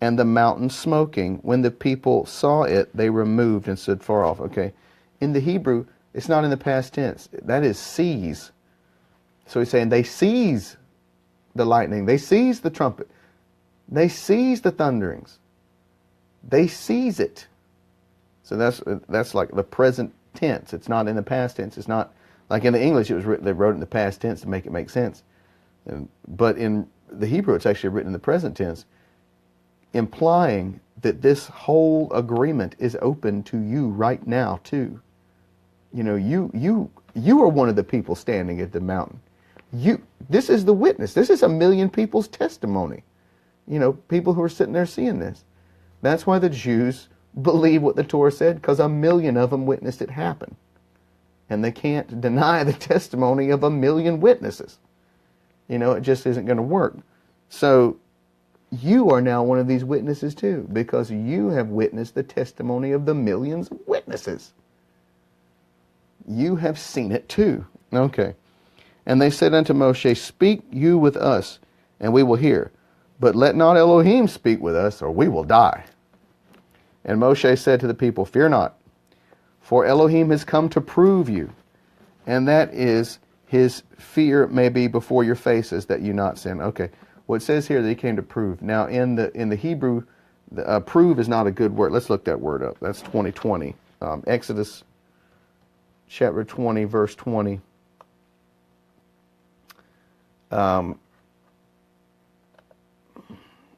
and the mountain smoking. When the people saw it, they removed and stood far off. Okay. In the Hebrew, it's not in the past tense. That is seize. So he's saying they seize the lightning. They seize the trumpet. They seize the thunderings. They seize it. So that's like the present tense. It's not in the past tense. It's not like in the English. It was written. They wrote it in the past tense to make it make sense. But in the Hebrew, it's actually written in the present tense, implying that this whole agreement is open to you right now too. You know, you are one of the people standing at the mountain. This is the witness. This is 1 million people's testimony. You know, people who are sitting there seeing this. That's why the Jews believe what the Torah said, because 1 million of them witnessed it happen. And they can't deny the testimony of 1 million witnesses. You know, it just isn't going to work. So you are now one of these witnesses too, because you have witnessed the testimony of the millions of witnesses. You have seen it too. Okay. And they said unto Moshe, speak you with us, and we will hear. But let not Elohim speak with us, or we will die. And Moshe said to the people, fear not, for Elohim has come to prove you, and that is his fear may be before your faces, that you not sin. Okay, well it says here that he came to prove. Now in the Hebrew, prove is not a good word. Let's look that word up. That's 2020. Exodus chapter 20, verse 20.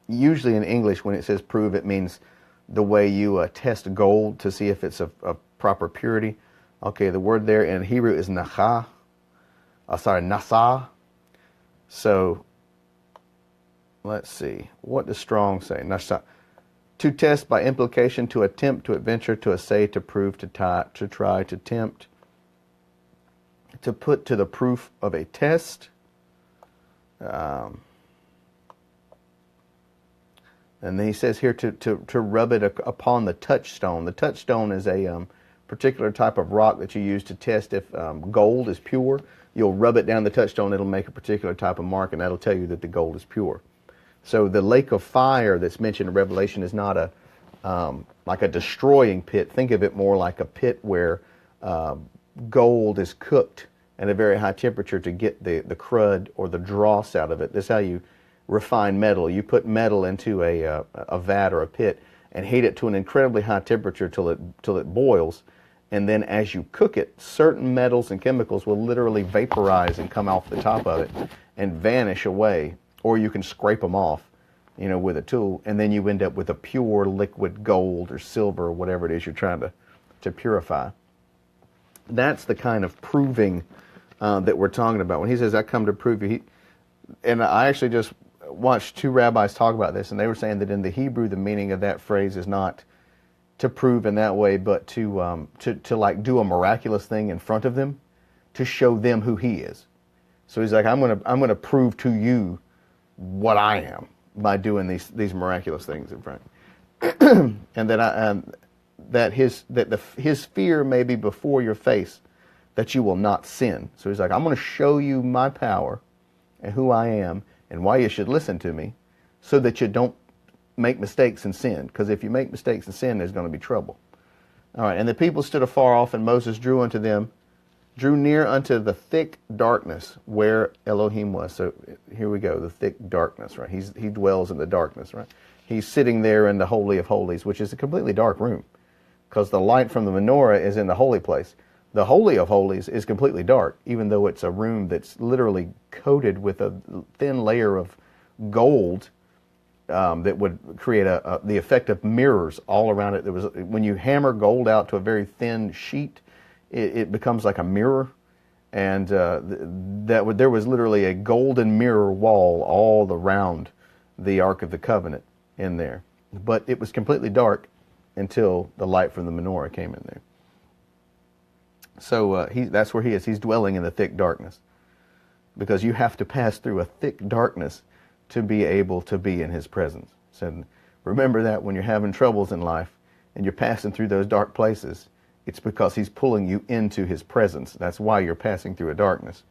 Usually in English, when it says prove, it means the way you test gold to see if it's of proper purity. Okay, the word there in Hebrew is nasa. So, let's see. What does Strong say? Nasa. To test by implication, to attempt, to adventure, to assay, to prove, to try, to tempt, to put to the proof of a test. And then he says here to rub it upon the touchstone. The touchstone is a particular type of rock that you use to test if gold is pure. You'll rub it down the touchstone, it'll make a particular type of mark, and that'll tell you that the gold is pure. So the lake of fire that's mentioned in Revelation is not like a destroying pit. Think of it more like a pit where gold is cooked at a very high temperature to get the crud or the dross out of it. This is how you refine metal. You put metal into a vat or a pit and heat it to an incredibly high temperature till it boils, and then as you cook it, certain metals and chemicals will literally vaporize and come off the top of it and vanish away, or you can scrape them off, you know, with a tool, and then you end up with a pure liquid gold or silver or whatever it is you're trying to purify. That's the kind of proving that we're talking about. When he says, I come to prove you, and I actually just watched 2 rabbis talk about this, and they were saying that in the Hebrew, the meaning of that phrase is not to prove in that way, but to like do a miraculous thing in front of them, to show them who he is. So he's like, I'm gonna prove to you what I am by doing these miraculous things in front, and that his fear may be before your face, that you will not sin. So he's like, I'm going to show you my power and who I am and why you should listen to me, so that you don't make mistakes and sin. Because if you make mistakes and sin, there's going to be trouble. All right, and the people stood afar off, and Moses drew near unto the thick darkness where Elohim was. So here we go, the thick darkness, right? He dwells in the darkness, right? He's sitting there in the Holy of Holies, which is a completely dark room, because the light from the menorah is in the holy place. The Holy of Holies is completely dark, even though it's a room that's literally coated with a thin layer of gold that would create the effect of mirrors all around it. When you hammer gold out to a very thin sheet, it becomes like a mirror, and there was literally a golden mirror wall all around the Ark of the Covenant in there. But it was completely dark until the light from the menorah came in there. So that's where he is. He's dwelling in the thick darkness, because you have to pass through a thick darkness to be able to be in his presence. So remember that when you're having troubles in life and you're passing through those dark places, it's because he's pulling you into his presence. That's why you're passing through a darkness.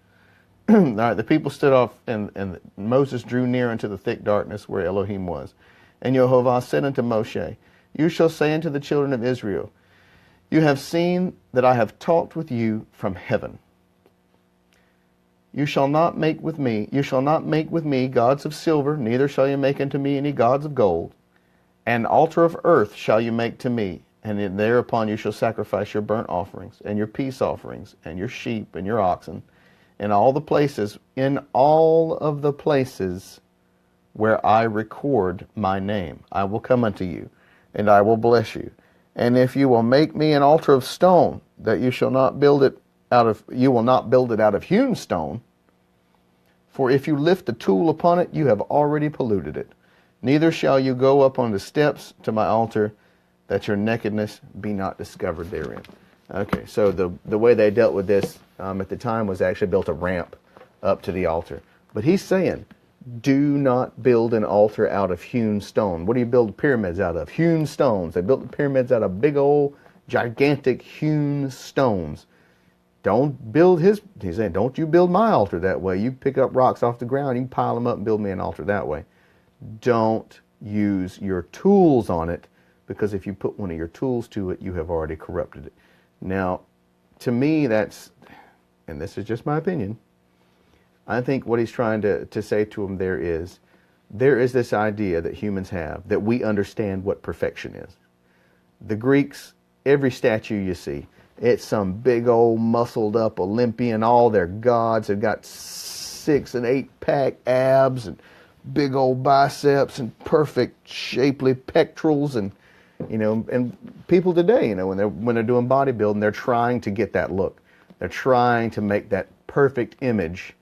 All right, the people stood off, and Moses drew near unto the thick darkness where Elohim was. And Yehovah said unto Moshe, You shall say unto the children of Israel, You have seen that I have talked with you from heaven. You shall not make with me gods of silver, neither shall you make unto me any gods of gold. An altar of earth shall you make to me, and thereupon you shall sacrifice your burnt offerings, and your peace offerings, and your sheep, and your oxen, in all of the places where I record my name. I will come unto you, and I will bless you. And if you will make me an altar of stone, that you will not build it out of hewn stone, for if you lift a tool upon it, you have already polluted it. Neither shall you go up on the steps to my altar, that your nakedness be not discovered therein. Okay, so the way they dealt with this at the time was actually built a ramp up to the altar. But he's saying, do not build an altar out of hewn stone. What do you build pyramids out of? Hewn stones. They built the pyramids out of big old, gigantic hewn stones. He's saying, don't you build my altar that way. You pick up rocks off the ground, you can pile them up and build me an altar that way. Don't use your tools on it, because if you put one of your tools to it, you have already corrupted it. Now, to me, and this is just my opinion, I think what he's trying to say to them there is this idea that humans have, that we understand what perfection is. The Greeks, every statue you see, it's some big old muscled up Olympian. All their gods have got 6 and 8 pack abs and big old biceps and perfect shapely pectorals, and people today, when they're doing bodybuilding, they're trying to get that look. They're trying to make that perfect image,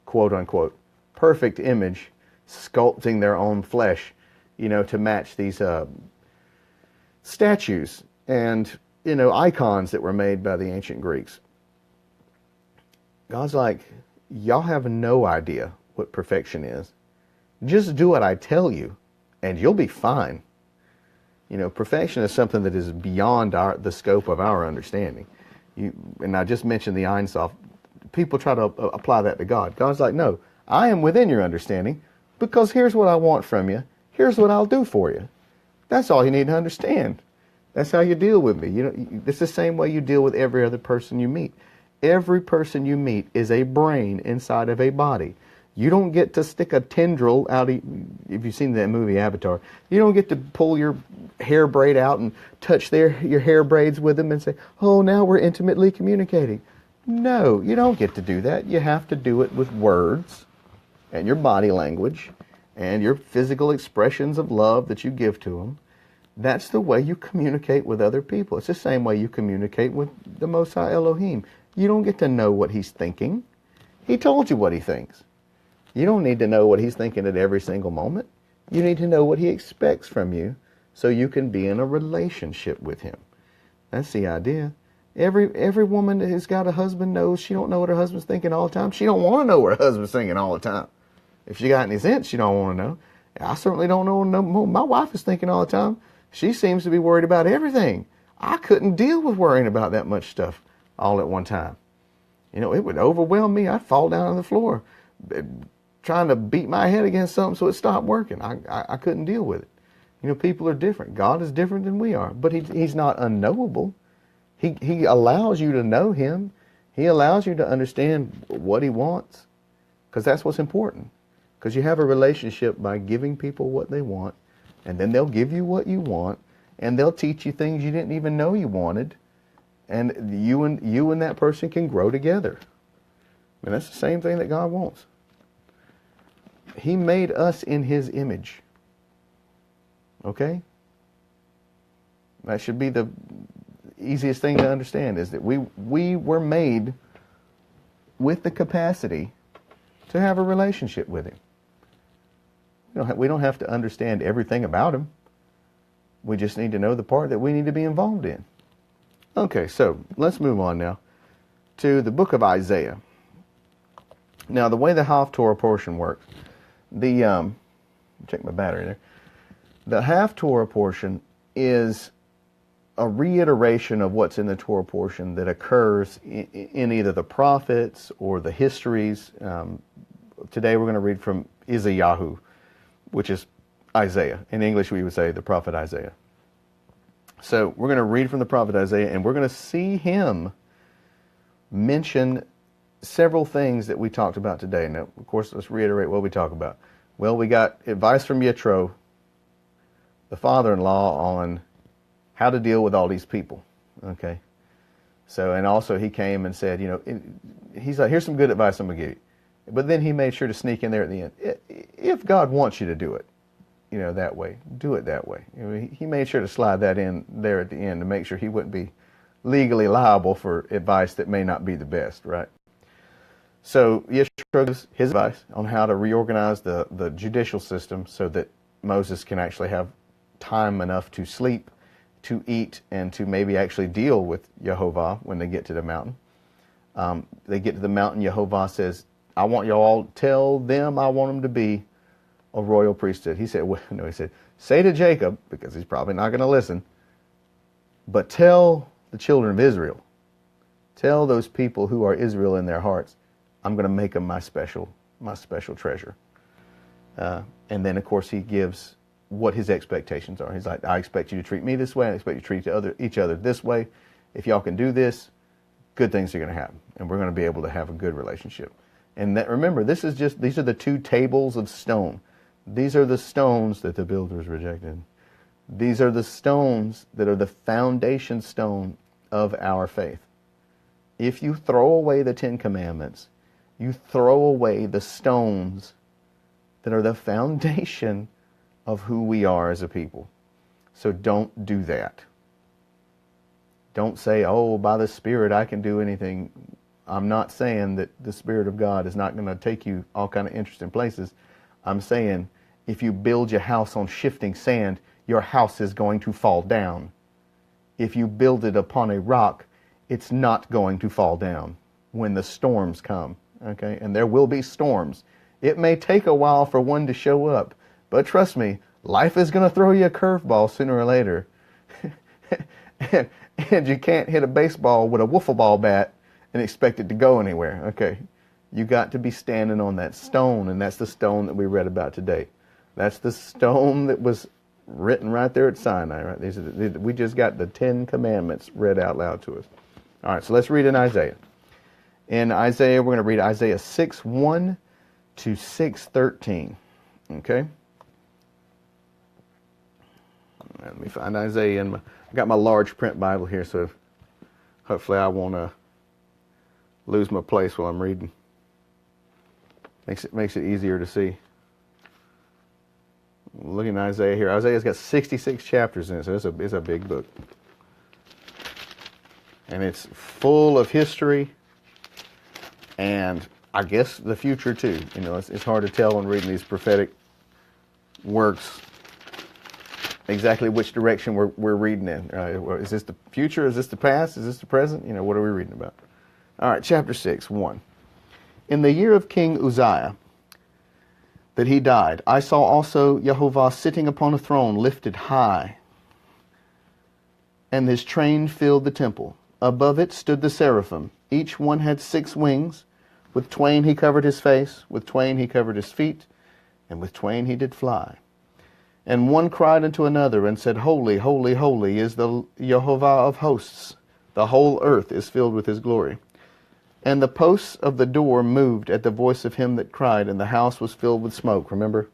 quote unquote, perfect image, sculpting their own flesh, to match these statues and icons that were made by the ancient Greeks. God's like, y'all have no idea what perfection is. Just do what I tell you, and you'll be fine. Perfection is something that is beyond the scope of our understanding. And I just mentioned the Ein Sof. People try to apply that to God. God's like, no, I am within your understanding, because here's what I want from you. Here's what I'll do for you. That's all you need to understand. That's how you deal with me. It's the same way you deal with every other person you meet. Every person you meet is a brain inside of a body. You don't get to stick a tendril out of, if you've seen that movie Avatar, you don't get to pull your hair braid out and touch your hair braids with them and say, oh, now we're intimately communicating. No, you don't get to do that. You have to do it with words and your body language and your physical expressions of love that you give to them. That's the way you communicate with other people. It's the same way you communicate with the Most High Elohim. You don't get to know what he's thinking. He told you what he thinks. You don't need to know what he's thinking at every single moment. You need to know what he expects from you so you can be in a relationship with him. That's the idea. Every woman who's got a husband knows she don't know what her husband's thinking all the time. She don't want to know what her husband's thinking all the time. If she got any sense, she don't want to know. I certainly don't know what my wife is thinking all the time. She seems to be worried about everything. I couldn't deal with worrying about that much stuff all at one time. It would overwhelm me. I'd fall down on the floor trying to beat my head against something so it stopped working. I couldn't deal with it. People are different. God is different than we are, but he's not unknowable. He allows you to know him. He allows you to understand what he wants, because that's what's important. Because you have a relationship by giving people what they want, and then they'll give you what you want, and they'll teach you things you didn't even know you wanted, and you and that person can grow together. And that's the same thing that God wants. He made us in his image. Okay? That should be the easiest thing to understand, is that we were made with the capacity to have a relationship with him. We don't have to understand everything about him. We just need to know the part that we need to be involved in. Okay, so let's move on now. to the book of Isaiah. Now, the way the half-Torah portion works, check my battery there. The half-Torah portion is a reiteration of what's in the Torah portion that occurs in either the prophets or the histories. Today we're going to read from Isaiah, which is Isaiah. In English we would say the prophet Isaiah. So we're going to read from the prophet Isaiah, and we're going to see him mention several things that we talked about today. Now, of course, let's reiterate what we talked about. Well, we got advice from Yitro, the father-in-law, on how to deal with all these people. Okay. So, and also he came and said, he's like, here's some good advice I'm going to give you. But then he made sure to sneak in there at the end. If God wants you to do it, that way, do it that way. He made sure to slide that in there at the end to make sure he wouldn't be legally liable for advice that may not be the best, right? So Yitro gives his advice on how to reorganize the judicial system so that Moses can actually have time enough to sleep, to eat, and to maybe actually deal with Yehovah when they get to the mountain. They get to the mountain, Yehovah says, I want y'all, tell them I want them to be a royal priesthood. He said, he said, say to Jacob, because he's probably not going to listen, but tell the children of Israel, tell those people who are Israel in their hearts, I'm going to make them my special treasure. And then, of course, he gives what his expectations are. He's like, I expect you to treat me this way. I expect you to treat each other this way. If y'all can do this, good things are going to happen. And we're going to be able to have a good relationship. And that, remember, these are the two tables of stone. These are the stones that the builders rejected. These are the stones that are the foundation stone of our faith. If you throw away the Ten Commandments, you throw away the stones that are the foundation of who we are as a people. So don't do that. Don't say, oh, by the Spirit I can do anything. I'm not saying that the Spirit of God is not going to take you all kind of interesting places. I'm saying if you build your house on shifting sand, your house is going to fall down. If you build it upon a rock, it's not going to fall down when the storms come. Okay? And there will be storms. It may take a while for one to show up, but trust me, life is going to throw you a curveball sooner or later. and you can't hit a baseball with a wiffle ball bat and expect it to go anywhere. Okay? You got to be standing on that stone, and that's the stone that we read about today. That's the stone that was written right there at Sinai. Right? We just got the Ten Commandments read out loud to us. All right, so let's read in Isaiah. In Isaiah, we're going to read Isaiah 6:1 to 6:13. Okay? Let me find Isaiah. I got my large print Bible here, so hopefully I won't lose my place while I'm reading. Makes it easier to see. Looking at Isaiah here. Isaiah's got 66 chapters in it, so it's a big book. And it's full of history and I guess the future too. It's hard to tell when reading these prophetic works exactly which direction we're reading in. Is this the future? Is this the past? Is this the present? What are we reading about? All right, chapter 6:1. In the year of King Uzziah, that he died, I saw also Yehovah sitting upon a throne lifted high, and his train filled the temple. Above it stood the seraphim. Each one had 6 wings. With twain he covered his face, with twain he covered his feet, and with twain he did fly. And one cried unto another and said, Holy, holy, holy is the Yehovah of hosts. The whole earth is filled with his glory. And the posts of the door moved at the voice of him that cried, and the house was filled with smoke. Remember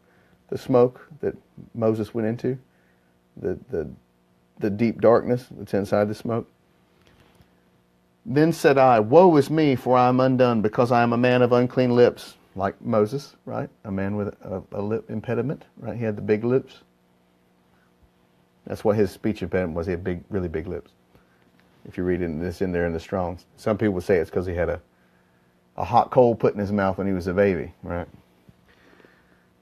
the smoke that Moses went into? The deep darkness that's inside the smoke? Then said I, Woe is me, for I am undone, because I am a man of unclean lips. Like Moses, right? A man with a lip impediment, right? He had the big lips. That's what his speech impediment was. He had really big lips. If you read this in there in the Strongs. Some people say it's because he had a hot coal put in his mouth when he was a baby, right?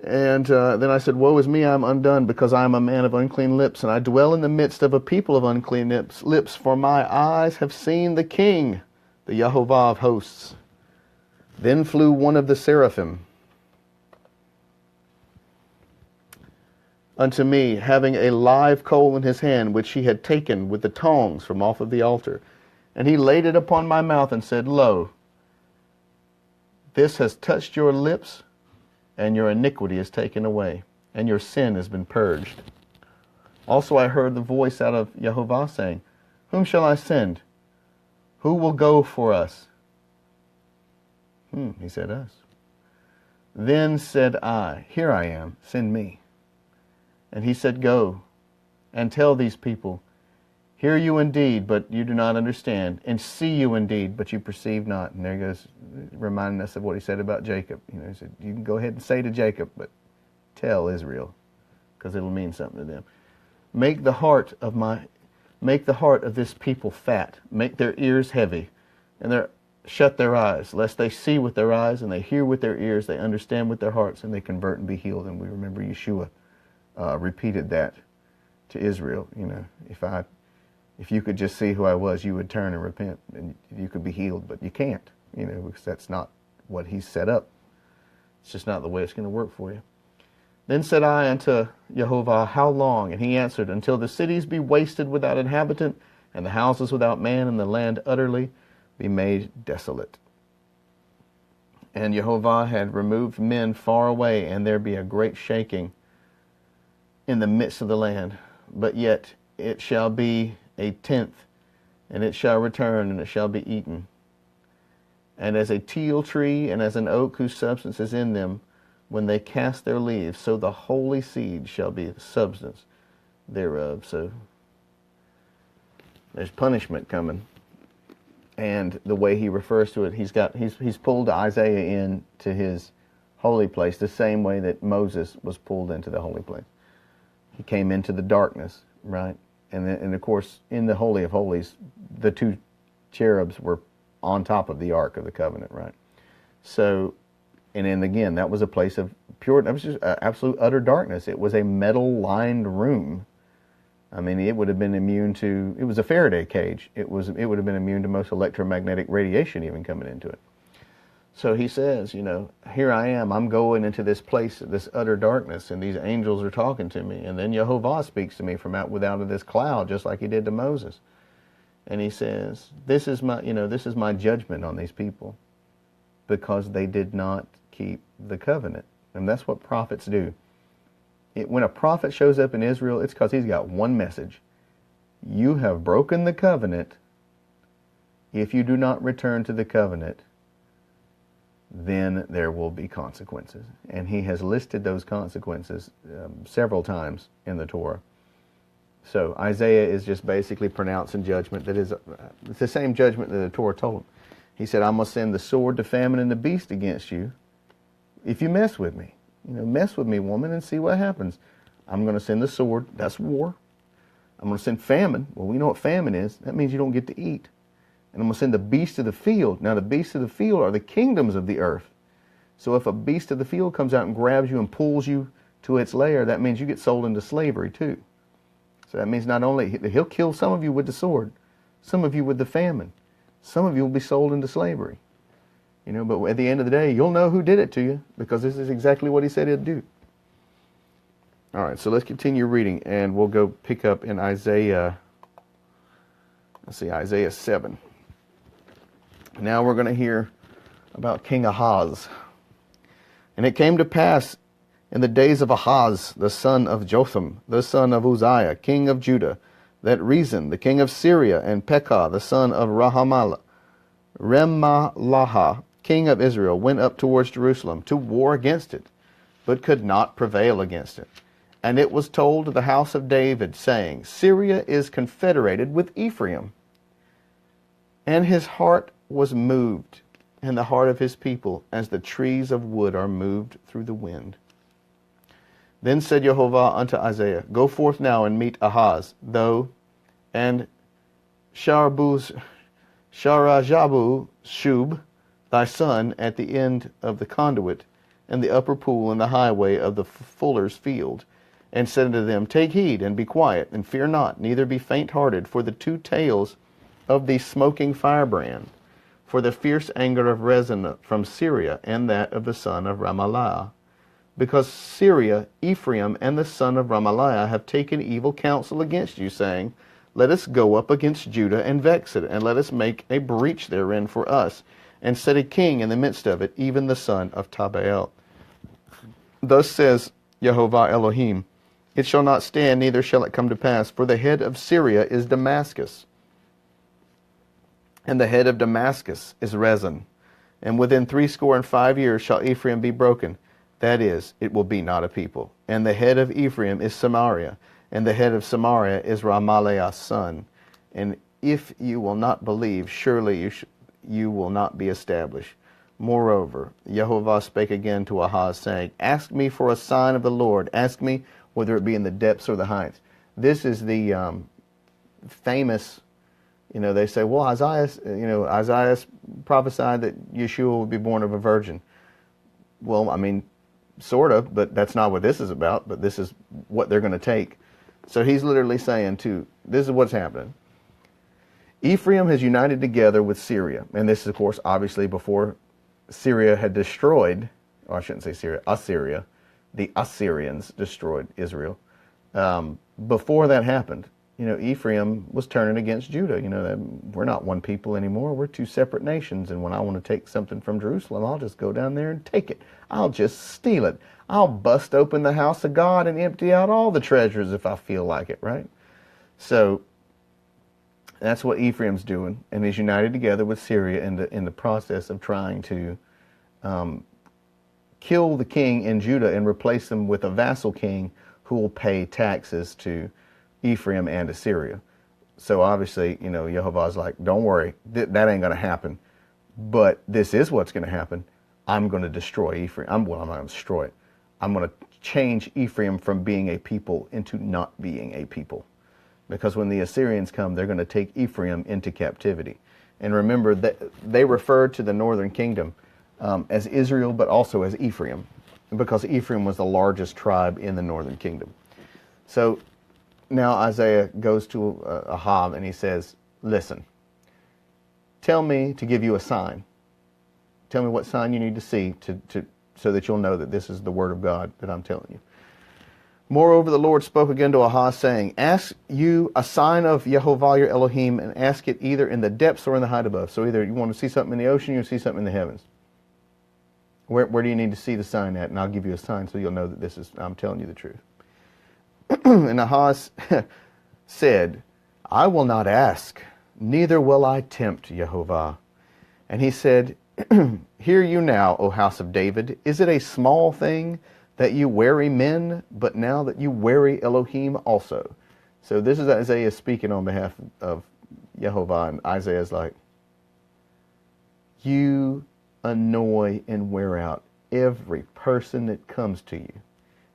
And then I said, Woe is me, I am undone, because I am a man of unclean lips, and I dwell in the midst of a people of unclean lips, for my eyes have seen the King, the Yehovah of hosts. Then flew one of the seraphim unto me, having a live coal in his hand, which he had taken with the tongs from off of the altar. And he laid it upon my mouth and said, Lo, this has touched your lips, and your iniquity is taken away, and your sin has been purged. Also I heard the voice out of Yehovah saying, Whom shall I send? Who will go for us? He said, Us. Then said I, Here I am, send me. And he said, Go, and tell these people, Hear you indeed, but you do not understand, and see you indeed, but you perceive not. And there he goes, reminding us of what he said about Jacob. He said, you can go ahead and say to Jacob, but tell Israel, because it'll mean something to them. Make the heart of this people fat, make their ears heavy, and shut their eyes, lest they see with their eyes, and they hear with their ears, they understand with their hearts, and they convert and be healed. And we remember Yeshua repeated that to Israel. If you could just see who I was, you would turn and repent, and you could be healed. But you can't, because that's not what he's set up. It's just not the way it's going to work for you. Then said I unto Yehovah, How long? And he answered, Until the cities be wasted without inhabitant, and the houses without man, and the land utterly be made desolate. And Yehovah had removed men far away, and there be a great shaking in the midst of the land. But yet it shall be a tenth, and it shall return, and it shall be eaten. And as a teil tree, and as an oak whose substance is in them, when they cast their leaves, so the holy seed shall be the substance thereof. So there's punishment coming. And the way he refers to it, he's pulled Isaiah into his holy place the same way that Moses was pulled into the holy place. He came into the darkness, right? And of course, in the Holy of Holies, the two cherubs were on top of the Ark of the Covenant, right? So, and then again, that was a place of pure, that was just absolute utter darkness. It was a metal-lined room. I mean, it would have been immune to, it was a Faraday cage. It would have been immune to most electromagnetic radiation even coming into it. So he says, here I am, I'm going into this place, this utter darkness, and these angels are talking to me. And then Yehovah speaks to me from out of this cloud, just like he did to Moses. And he says, this is my judgment on these people, because they did not keep the covenant. And that's what prophets do. When a prophet shows up in Israel, it's because he's got one message. You have broken the covenant. If you do not return to the covenant, then there will be consequences. And he has listed those consequences several times in the Torah. So Isaiah is just basically pronouncing judgment that is it's the same judgment that the Torah told him. He said, I'm going to send the sword, the famine, and the beast against you if you mess with me. Mess with me, woman, and see what happens. I'm going to send the sword. That's war. I'm going to send famine. Well, we know what famine is. That means you don't get to eat. And I'm going to send the beasts of the field. Now, the beasts of the field are the kingdoms of the earth. So if a beast of the field comes out and grabs you and pulls you to its lair, that means you get sold into slavery too. So that means not only he'll kill some of you with the sword, some of you with the famine, some of you will be sold into slavery. But at the end of the day, you'll know who did it to you, because this is exactly what he said he'd do. All right, so let's continue reading, and we'll go pick up in Isaiah. Let's see, Isaiah 7. Now we're going to hear about King Ahaz. And it came to pass in the days of Ahaz, the son of Jotham, the son of Uzziah, king of Judah, that Rezin, the king of Syria, and Pekah, the son of Remaliah, king of Israel, went up towards Jerusalem to war against it, but could not prevail against it. And it was told to the house of David, saying, Syria is confederated with Ephraim. And his heart was moved, and the heart of his people, as the trees of wood are moved through the wind. Then said Yehovah unto Isaiah, Go forth now and meet Ahaz, and Sharajabu Shub, thy son, at the end of the conduit, and the upper pool in the highway of the fuller's field, and said unto them, Take heed, and be quiet, and fear not, neither be faint-hearted, for the two tails of the smoking firebrand, for the fierce anger of Rezin from Syria, and that of the son of Remaliah. Because Syria, Ephraim, and the son of Remaliah have taken evil counsel against you, saying, let us go up against Judah and vex it, and let us make a breach therein for us, and set a king in the midst of it, even the son of Tabael. Thus says Yehovah Elohim, it shall not stand, neither shall it come to pass, for the head of Syria is Damascus, and the head of Damascus is Rezin. And within 65 years shall Ephraim be broken. That is, it will be not a people. And the head of Ephraim is Samaria, and the head of Samaria is Ramaliah's son. And if you will not believe, surely you will not be established. Moreover, Yehovah spake again to Ahaz, saying, ask me for a sign of the Lord. Ask me whether it be in the depths or the heights. This is the famous, they say, well, Isaiah prophesied that Yeshua would be born of a virgin. Well, I mean, sort of, but that's not what this is about, but this is what they're going to take. So he's literally saying, this is what's happening. Ephraim has united together with Syria, and this is, of course, obviously before Syria had destroyed, or I shouldn't say Syria, Assyria. The Assyrians destroyed Israel. Before that happened, Ephraim was turning against Judah. We're not one people anymore. We're two separate nations. And when I want to take something from Jerusalem, I'll just go down there and take it. I'll just steal it. I'll bust open the house of God and empty out all the treasures if I feel like it, right? So that's what Ephraim's doing, and is united together with Syria in the process of trying to kill the king in Judah and replace them with a vassal king who will pay taxes to Ephraim and Assyria. So obviously, Yehovah's like, don't worry, that ain't going to happen. But this is what's going to happen. I'm going to destroy Ephraim. I'm not going to destroy it. I'm going to change Ephraim from being a people into not being a people. Because when the Assyrians come, they're going to take Ephraim into captivity. And remember that they referred to the northern kingdom as Israel, but also as Ephraim, because Ephraim was the largest tribe in the northern kingdom. So now Isaiah goes to Ahab and he says, listen, tell me to give you a sign. Tell me what sign you need to see so that you'll know that this is the word of God that I'm telling you. Moreover, the Lord spoke again to Ahaz, saying, ask you a sign of Yehovah your Elohim, and ask it either in the depths or in the height above. So either you want to see something in the ocean, you see something in the heavens. Where do you need to see the sign at? And I'll give you a sign so you'll know that I'm telling you the truth. And Ahaz said, I will not ask, neither will I tempt Yehovah. And he said, hear you now, O house of David, is it a small thing that you weary men, but now that you weary Elohim also? So this is Isaiah speaking on behalf of Yehovah, and Isaiah's like, you annoy and wear out every person that comes to you.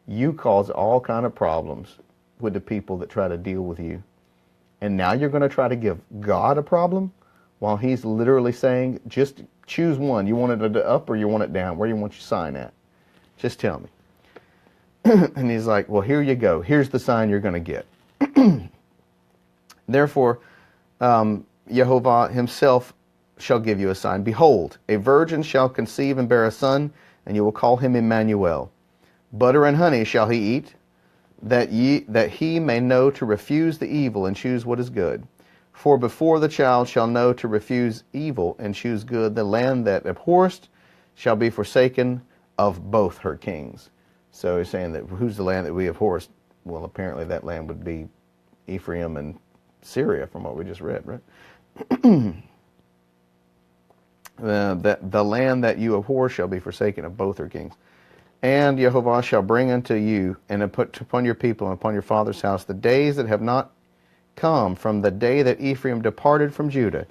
You cause all kind of problems with the people that try to deal with you. And now you're going to try to give God a problem while he's literally saying, just choose one. You want it up or you want it down? Where do you want your sign at? Just tell me. And he's like, well, here you go. Here's the sign you're going to get. Therefore, Yehovah himself shall give you a sign. Behold, a virgin shall conceive and bear a son, and you will call him Emmanuel. Butter and honey shall he eat, that he may know to refuse the evil and choose what is good. For before the child shall know to refuse evil and choose good, the land that abhorrest shall be forsaken of both her kings. So he's saying that who's the land that we abhorrest? Well, apparently that land would be Ephraim and Syria, from what we just read, right? That the land that you abhor shall be forsaken of both her kings. And Yehovah shall bring unto you and put upon your people and upon your father's house the days that have not come from the day that Ephraim departed from Judah,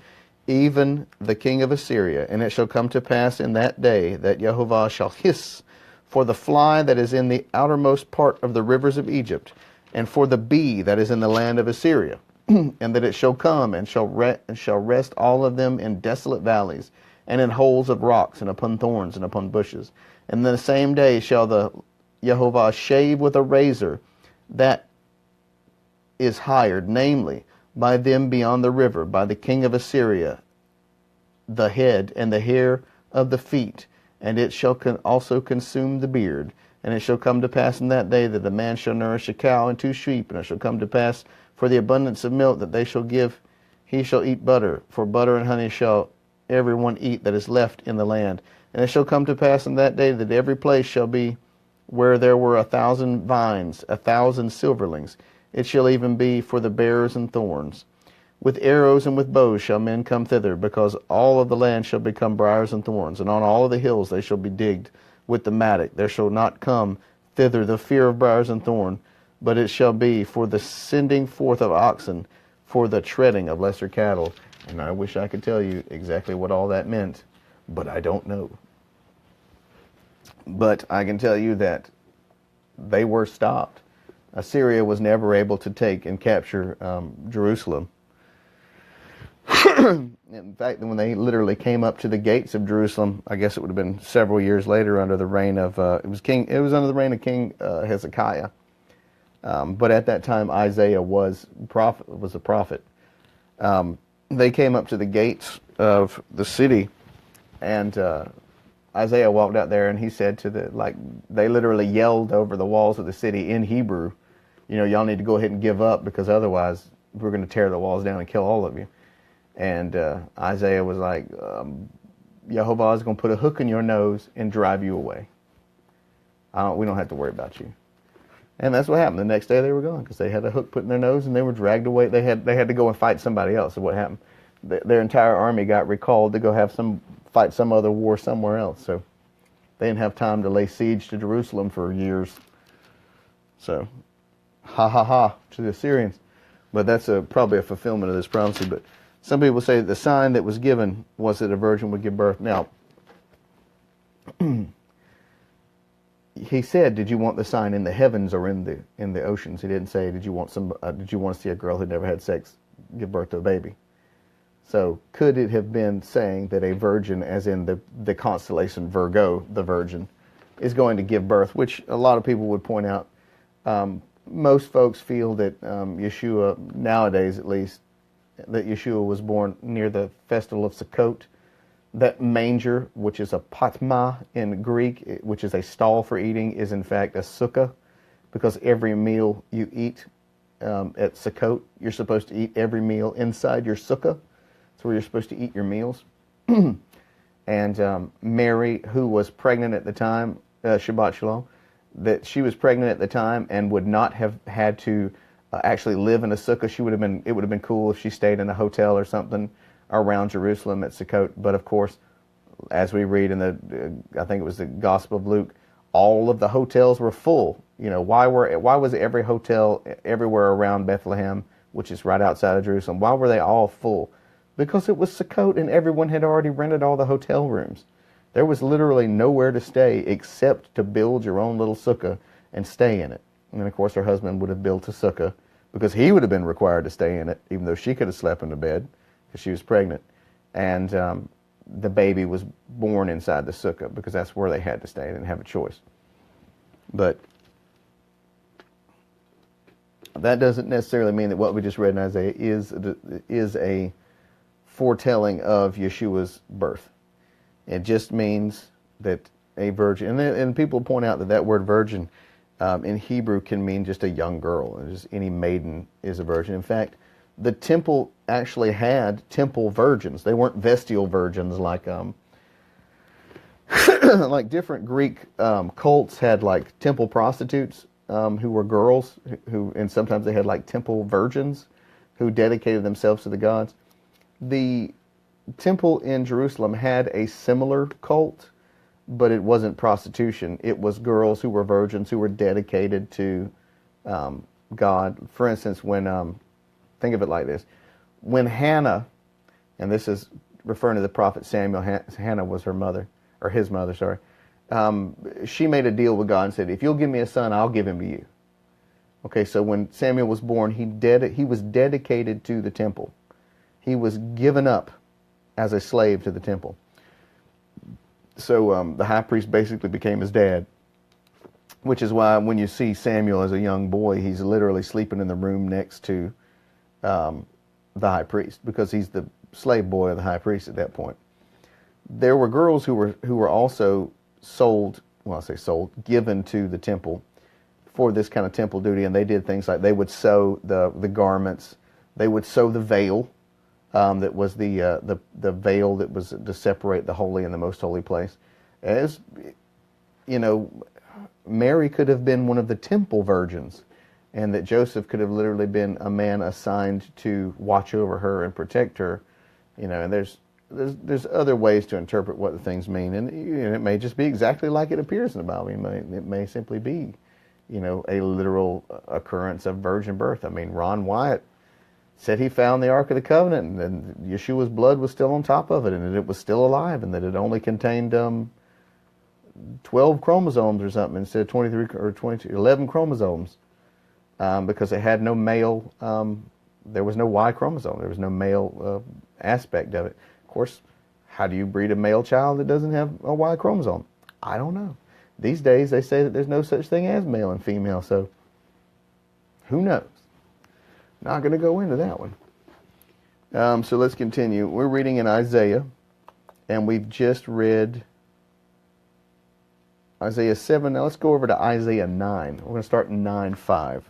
even the king of Assyria. And it shall come to pass in that day that Yehovah shall hiss for the fly that is in the outermost part of the rivers of Egypt, and for the bee that is in the land of Assyria, and that it shall come and shall rest all of them in desolate valleys, and in holes of rocks, and upon thorns, and upon bushes. And the same day shall the Yehovah shave with a razor that is hired, namely, by them beyond the river, by the king of Assyria, the head, and the hair of the feet, and it shall also consume the beard. And it shall come to pass in that day that the man shall nourish a cow and 2 sheep, and it shall come to pass for the abundance of milk that they shall give, he shall eat butter, for butter and honey shall every one eat that is left in the land. And it shall come to pass in that day that every place shall be where there were 1,000 vines, 1,000 silverlings. It shall even be for the bears and thorns. With arrows and with bows shall men come thither, because all of the land shall become briars and thorns, and on all of the hills they shall be digged with the mattock. There shall not come thither the fear of briars and thorn, but it shall be for the sending forth of oxen, for the treading of lesser cattle. And I wish I could tell you exactly what all that meant, but I don't know. But I can tell you that they were stopped. Assyria was never able to take and capture Jerusalem. In fact, when they literally came up to the gates of Jerusalem, I guess it would have been several years later under the reign of it was under the reign of King Hezekiah. But at that time, Isaiah was a prophet. They came up to the gates of the city, and Isaiah walked out there, and he said they literally yelled over the walls of the city in Hebrew, y'all need to go ahead and give up, because otherwise we're going to tear the walls down and kill all of you. And Isaiah was like, Yehovah is going to put a hook in your nose and drive you away. We don't have to worry about you. And that's what happened. The next day they were gone, because they had a hook put in their nose and they were dragged away. They had to go and fight somebody else. So what happened? Their entire army got recalled to go fight some other war somewhere else. So they didn't have time to lay siege to Jerusalem for years. So, to the Assyrians. But that's probably a fulfillment of this prophecy. But some people say that the sign that was given was that a virgin would give birth. Now, he said, "Did you want the sign in the heavens or in the oceans?" He didn't say, "Did you want to see a girl who never had sex give birth to a baby?" So, could it have been saying that a virgin, as in the constellation Virgo, the Virgin, is going to give birth? Which a lot of people would point out. Most folks feel that Yeshua, nowadays at least, that Yeshua was born near the festival of Sukkot. That manger, which is a patma in Greek, which is a stall for eating, is in fact a sukkah, because every meal you eat at Sukkot, you're supposed to eat every meal inside your sukkah. That's where you're supposed to eat your meals. And Mary, who was pregnant at the time, Shabbat Shalom, that she was pregnant at the time and would not have had to actually live in a sukkah. It would have been cool if she stayed in a hotel or something around Jerusalem at Sukkot. But of course, as we read in I think it was the Gospel of Luke, all of the hotels were full. Why was every hotel everywhere around Bethlehem, which is right outside of Jerusalem, why were they all full? Because it was Sukkot and everyone had already rented all the hotel rooms. There was literally nowhere to stay except to build your own little sukkah and stay in it. And then, of course, her husband would have built a sukkah because he would have been required to stay in it, even though she could have slept in the bed because she was pregnant. And the baby was born inside the sukkah because that's where they had to stay. They didn't have a choice. But that doesn't necessarily mean that what we just read in Isaiah is a foretelling of Yeshua's birth. It just means that a virgin, and people point out that word virgin in Hebrew can mean just a young girl. Just any maiden is a virgin. In fact, the temple actually had temple virgins. They weren't vestal virgins like like different Greek cults had like temple prostitutes who were girls and sometimes they had like temple virgins who dedicated themselves to the gods. The temple in Jerusalem had a similar cult, but it wasn't prostitution. It was girls who were virgins who were dedicated to God. For instance, when think of it like this: when Hannah, and this is referring to the prophet Samuel, Hannah was her mother, or his mother, sorry. She made a deal with God and said, "If you'll give me a son, I'll give him to you." Okay, so when Samuel was born, he was dedicated to the temple. He was given up as a slave to the temple. So the high priest basically became his dad, which is why when you see Samuel as a young boy, he's literally sleeping in the room next to the high priest, because he's the slave boy of the high priest at that point. there were girls who were also sold. Well, I say sold, given to the temple for this kind of temple duty, and they did things like they would sew the garments, they would sew the veil, that was the veil that was to separate the holy and the most holy place. As you know, Mary could have been one of the temple virgins, and that Joseph could have literally been a man assigned to watch over her and protect her. You know, and there's other ways to interpret what the things mean, and it may just be exactly like it appears in the Bible. It may simply be, a literal occurrence of virgin birth. I mean, Ron Wyatt said he found the Ark of the Covenant, and Yeshua's blood was still on top of it, and that it was still alive, and that it only contained 12 chromosomes or something instead of 23 or 22, 11 chromosomes, because it had no male. There was no Y chromosome. There was no male aspect of it. Of course, how do you breed a male child that doesn't have a Y chromosome? I don't know. These days they say that there's no such thing as male and female, so who knows? Not going to go into that one. So let's continue. We're reading in Isaiah, and we've just read Isaiah 7. Now let's go over to Isaiah 9. We're going to start in 9:5.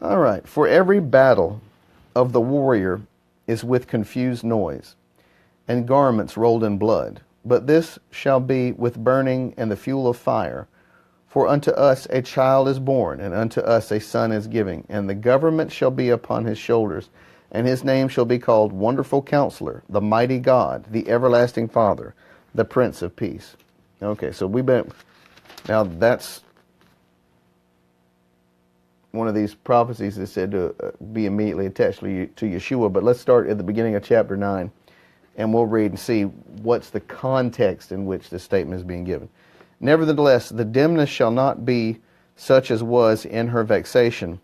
All right. For every battle of the warrior is with confused noise, and garments rolled in blood. But this shall be with burning and the fuel of fire. For unto us a child is born, and unto us a son is given, and the government shall be upon his shoulders, and his name shall be called Wonderful Counselor, the Mighty God, the Everlasting Father, the Prince of Peace. Okay, so now that's one of these prophecies that's said to be immediately attached to Yeshua. But let's start at the beginning of chapter 9, and we'll read and see what's the context in which this statement is being given. Nevertheless, the dimness shall not be such as was in her vexation,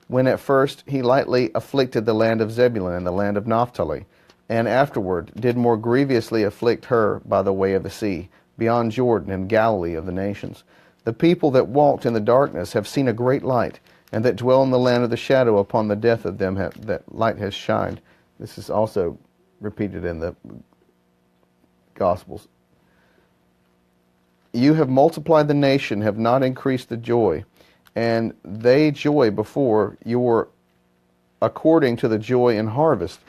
when at first he lightly afflicted the land of Zebulun and the land of Naphtali, and afterward did more grievously afflict her by the way of the sea, beyond Jordan and Galilee of the nations. The people that walked in the darkness have seen a great light, and that dwell in the land of the shadow, upon the death of them that light has shined. This is also repeated in the Gospels. You have multiplied the nation, have not increased the joy, and they joy before your according to the joy in harvest,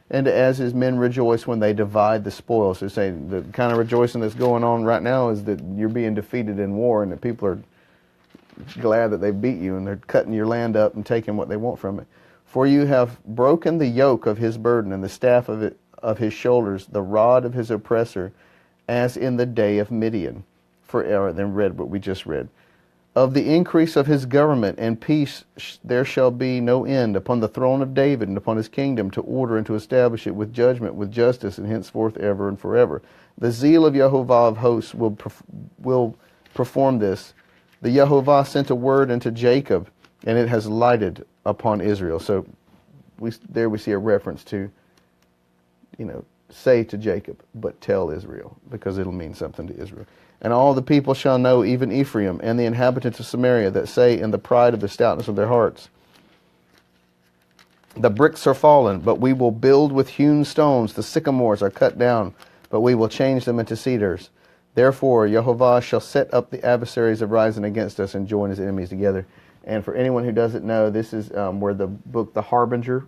and as his men rejoice when they divide the spoils. So say the kind of rejoicing that's going on right now is that you're being defeated in war, and that people are glad that they beat you, and they're cutting your land up and taking what they want from it. For you have broken the yoke of his burden, and the staff of his shoulders, the rod of his oppressor, as in the day of Midian. Forever, then read what we just read. Of the increase of his government and peace there shall be no end upon the throne of David and upon his kingdom, to order and to establish it with judgment, with justice, and henceforth ever and forever. The zeal of Yehovah of hosts will perform this. The Yehovah sent a word unto Jacob, and it has lighted upon Israel. So we see a reference to, say to Jacob, but tell Israel, because it'll mean something to Israel. And all the people shall know, even Ephraim and the inhabitants of Samaria, that say in the pride of the stoutness of their hearts, the bricks are fallen, but we will build with hewn stones. The sycamores are cut down, but we will change them into cedars. Therefore, Yehovah shall set up the adversaries of rising against us, and join his enemies together. And for anyone who doesn't know, this is where the book The Harbinger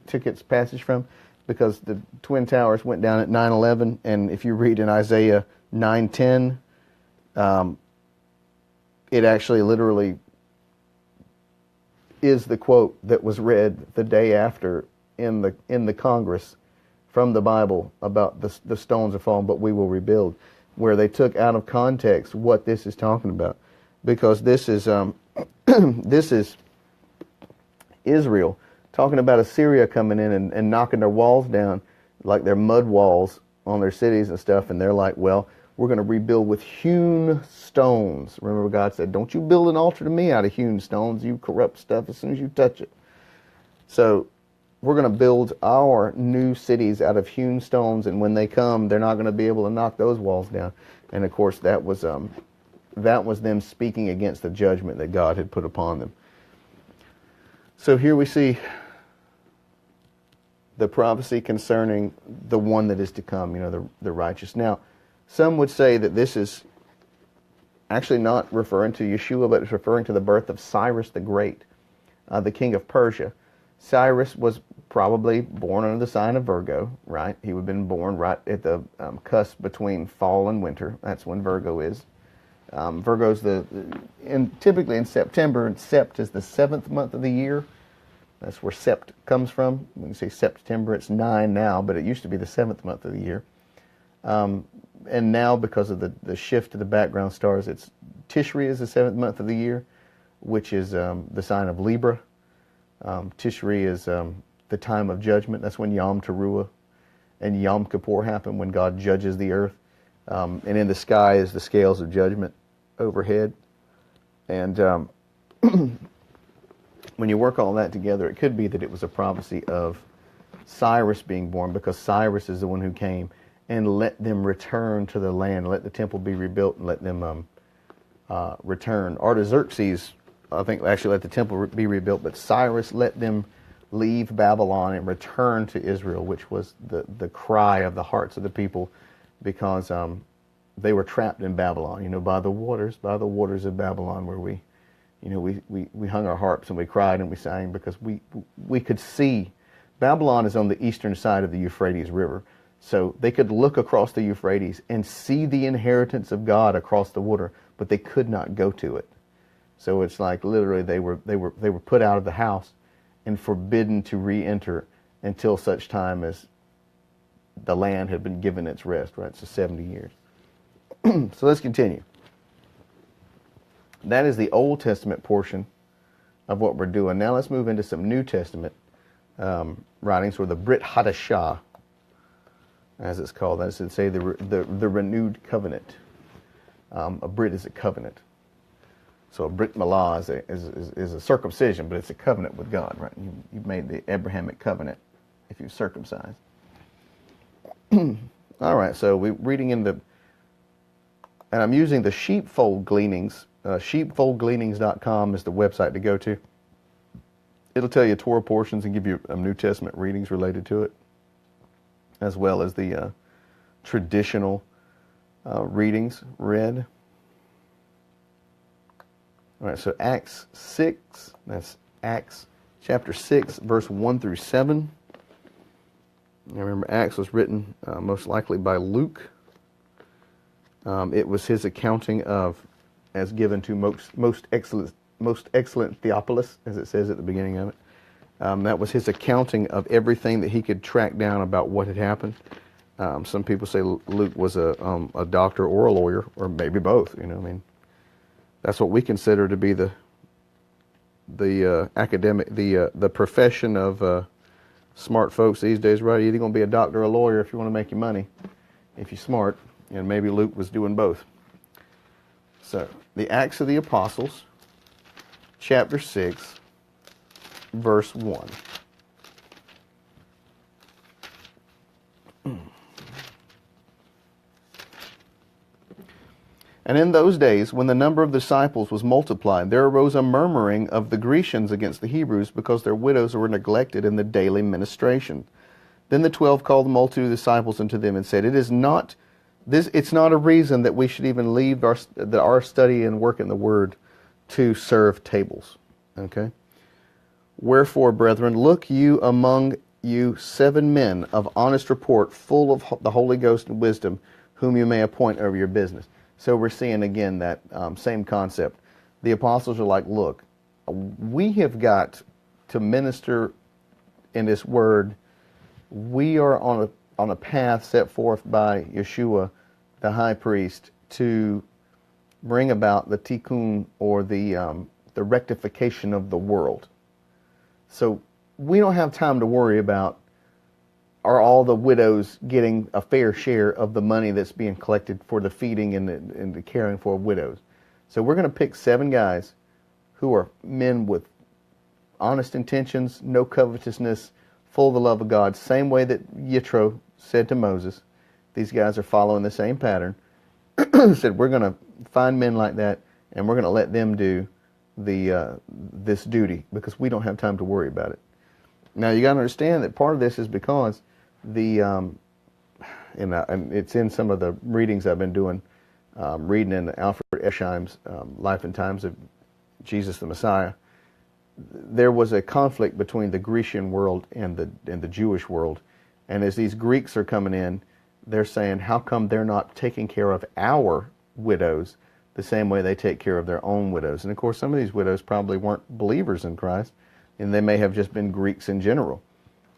took its passage from, because the Twin Towers went down at 9/11, and if you read in Isaiah 9:10, it actually literally is the quote that was read the day after in the Congress from the Bible about the stones are fallen, but we will rebuild, where they took out of context what this is talking about, because this is this is Israel talking about Assyria coming in and knocking their walls down, like their mud walls on their cities and stuff, and they're like, well, we're going to rebuild with hewn stones. Remember, God said, don't you build an altar to me out of hewn stones. You corrupt stuff as soon as you touch it. So we're going to build our new cities out of hewn stones, and when they come, they're not going to be able to knock those walls down. And of course, that was them speaking against the judgment that God had put upon them. So here we see the prophecy concerning the one that is to come, the righteous. Now, some would say that this is actually not referring to Yeshua, but it's referring to the birth of Cyrus the Great, the king of Persia. Cyrus was probably born under the sign of Virgo, right? He would have been born right at the cusp between fall and winter. That's when Virgo is. Virgo's typically in September, and Sept is the 7th month of the year. That's where Sept comes from. When you say September, it's 9 now, but it used to be the 7th month of the year. And now, because of the shift to the background stars, Tishri is the 7th month of the year, which is the sign of Libra. Tishri is the time of judgment. That's when Yom Teruah and Yom Kippur happen, when God judges the earth. And in the sky is the scales of judgment overhead. And when you work all that together, it could be that it was a prophecy of Cyrus being born, because Cyrus is the one who came and let them return to the land, let the temple be rebuilt, and let them return. Artaxerxes, I think, actually let the temple be rebuilt, but Cyrus let them leave Babylon and return to Israel, which was the cry of the hearts of the people, because they were trapped in Babylon, by the waters of Babylon, where we hung our harps and we cried and we sang, because we could see. Babylon is on the eastern side of the Euphrates River, so they could look across the Euphrates and see the inheritance of God across the water, but they could not go to it. So it's like literally they were put out of the house and forbidden to re-enter until such time as the land had been given its rest, right? So 70 years. So let's continue. That is the Old Testament portion of what we're doing. Now let's move into some New Testament writings, or the Brit Hadashah, as it's called. That is to say, the renewed covenant. A Brit is a covenant. So a Brit Milah is a circumcision, but it's a covenant with God, right? You've made the Abrahamic covenant if you're circumcised. All right, so we're reading and I'm using the Sheepfold Gleanings. Sheepfoldgleanings.com is the website to go to. It'll tell you Torah portions and give you New Testament readings related to it, as well as the traditional readings read. All right, so Acts 6, that's Acts chapter 6, verse 1 through 7. Now remember, Acts was written most likely by Luke. It was his accounting of, as given to most excellent Theophilus, as it says at the beginning of it. That was his accounting of everything that he could track down about what had happened. Some people say Luke was a doctor or a lawyer, or maybe both. That's what we consider to be the academic, the profession of smart folks these days, right? You're either going to be a doctor or a lawyer if you want to make your money, if you're smart. And maybe Luke was doing both. So, the Acts of the Apostles, chapter 6, verse 1. And in those days, when the number of disciples was multiplied, there arose a murmuring of the Grecians against the Hebrews, because their widows were neglected in the daily ministration. Then the 12 called the multitude of disciples unto them and said, It's not a reason that we should even leave our study and work in the Word to serve tables. Okay? Wherefore, brethren, look you among you 7 men of honest report, full of the Holy Ghost and wisdom, whom you may appoint over your business. So we're seeing again that same concept. The apostles are like, look, we have got to minister in this Word. We are on a path set forth by Yeshua, the high priest, to bring about the tikkun, or the rectification of the world. So we don't have time to worry about, are all the widows getting a fair share of the money that's being collected for the feeding and the caring for widows. So we're going to pick 7 guys who are men with honest intentions, no covetousness, full of the love of God, same way that Yitro said to Moses. These guys are following the same pattern. Said, we're going to find men like that, and we're going to let them do this duty because we don't have time to worry about it. Now you got to understand that part of this is because and it's in some of the readings I've been doing, reading in Alfred Esheim's Life and Times of Jesus the Messiah. There was a conflict between the Grecian world and the Jewish world, and as these Greeks are coming in, they're saying, how come they're not taking care of our widows the same way they take care of their own widows? And of course, some of these widows probably weren't believers in Christ, and they may have just been Greeks in general.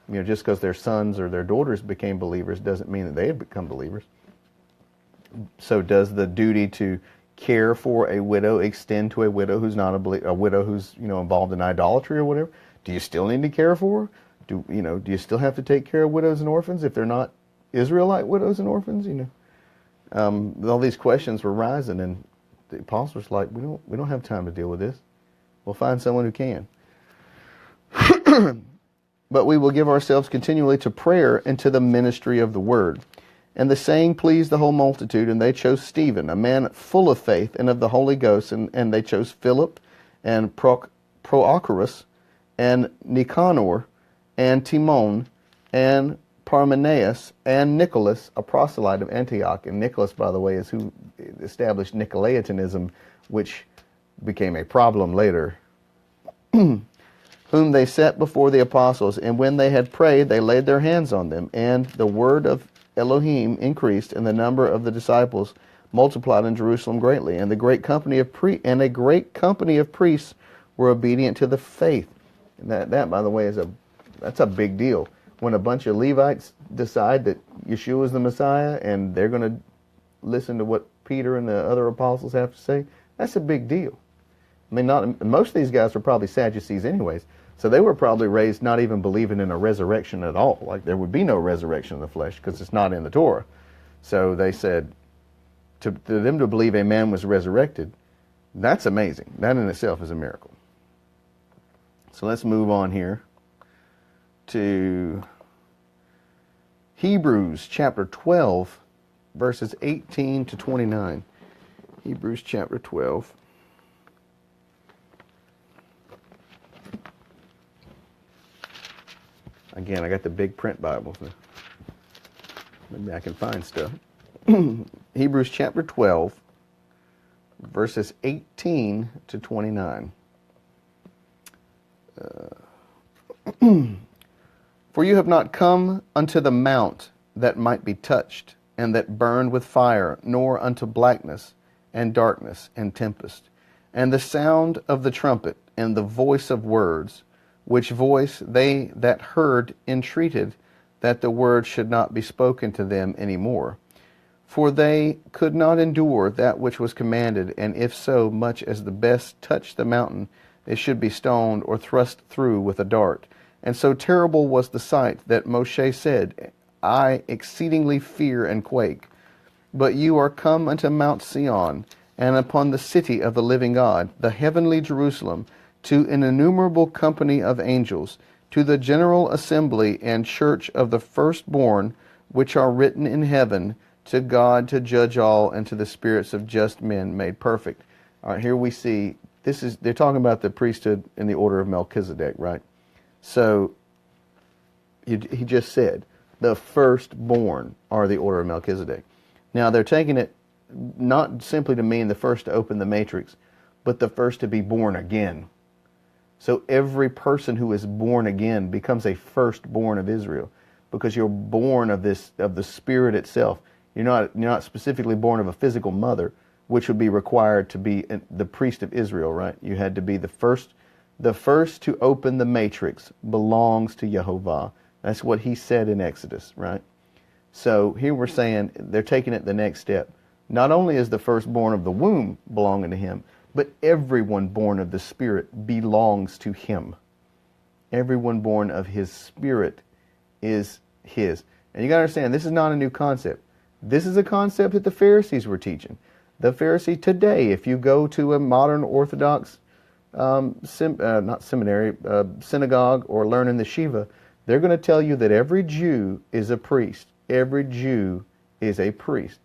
You know, just because their sons or their daughters became believers doesn't mean that they have become believers. So does the duty to care for a widow extend to a widow who's not a widow who's, you know, involved in idolatry or whatever? Do you still need to care for her? Do you still have to take care of widows and orphans if they're not Israelite widows and orphans? You know, all these questions were rising, and the apostles were like, we don't have time to deal with this. We'll find someone who can. But we will give ourselves continually to prayer and to the ministry of the word. And the saying pleased the whole multitude, and they chose Stephen, a man full of faith and of the Holy Ghost, and they chose Philip and Prochorus and Nicanor and Timon and Parmenas and Nicholas, a proselyte of Antioch. And Nicholas, by the way, is who established Nicolaitanism, which became a problem later. Whom they set before the apostles, and when they had prayed, they laid their hands on them, and the word of Elohim increased, and the number of the disciples multiplied in Jerusalem greatly, and a great company of priests were obedient to the faith. And that, by the way, that's a big deal. When a bunch of Levites decide that Yeshua is the Messiah, and they're going to listen to what Peter and the other apostles have to say, that's a big deal. I mean, most of these guys were probably Sadducees anyways. So they were probably raised not even believing in a resurrection at all. Like there would be no resurrection of the flesh because it's not in the Torah. So they said, to them to believe a man was resurrected, that's amazing. That in itself is a miracle. So let's move on here to Hebrews chapter 12, verses 18 to 29. Hebrews chapter 12. Again, I got the big print Bible. So maybe I can find stuff. Hebrews chapter 12, verses 18 to 29. For you have not come unto the mount that might be touched, and that burned with fire, nor unto blackness, and darkness, and tempest, and the sound of the trumpet, and the voice of words, which voice they that heard entreated that the word should not be spoken to them any more. For they could not endure that which was commanded, and if so much as the best touched the mountain, they should be stoned or thrust through with a dart. And so terrible was the sight that Moshe said, I exceedingly fear and quake. But you are come unto Mount Sion, and upon the city of the living God, the heavenly Jerusalem, to an innumerable company of angels, to the general assembly and church of the firstborn, which are written in heaven, to God to judge all, and to the spirits of just men made perfect. All right, here we see, they're talking about the priesthood in the order of Melchizedek, right? So, he just said, the firstborn are the order of Melchizedek. Now, they're taking it not simply to mean the first to open the matrix, but the first to be born again. So every person who is born again becomes a firstborn of Israel, because you're born of the Spirit itself. You're not specifically born of a physical mother, which would be required to be the priest of Israel, right? You had to be the first. The first to open the matrix belongs to Yehovah. That's what he said in Exodus, right? So here we're saying they're taking it the next step. Not only is the firstborn of the womb belonging to him, but everyone born of the Spirit belongs to him. Everyone born of his Spirit is his. And you got to understand, this is not a new concept. This is a concept that the Pharisees were teaching. The Pharisee today, if you go to a modern Orthodox synagogue or learn in the Shiva, they're going to tell you that every Jew is a priest. Every Jew is a priest.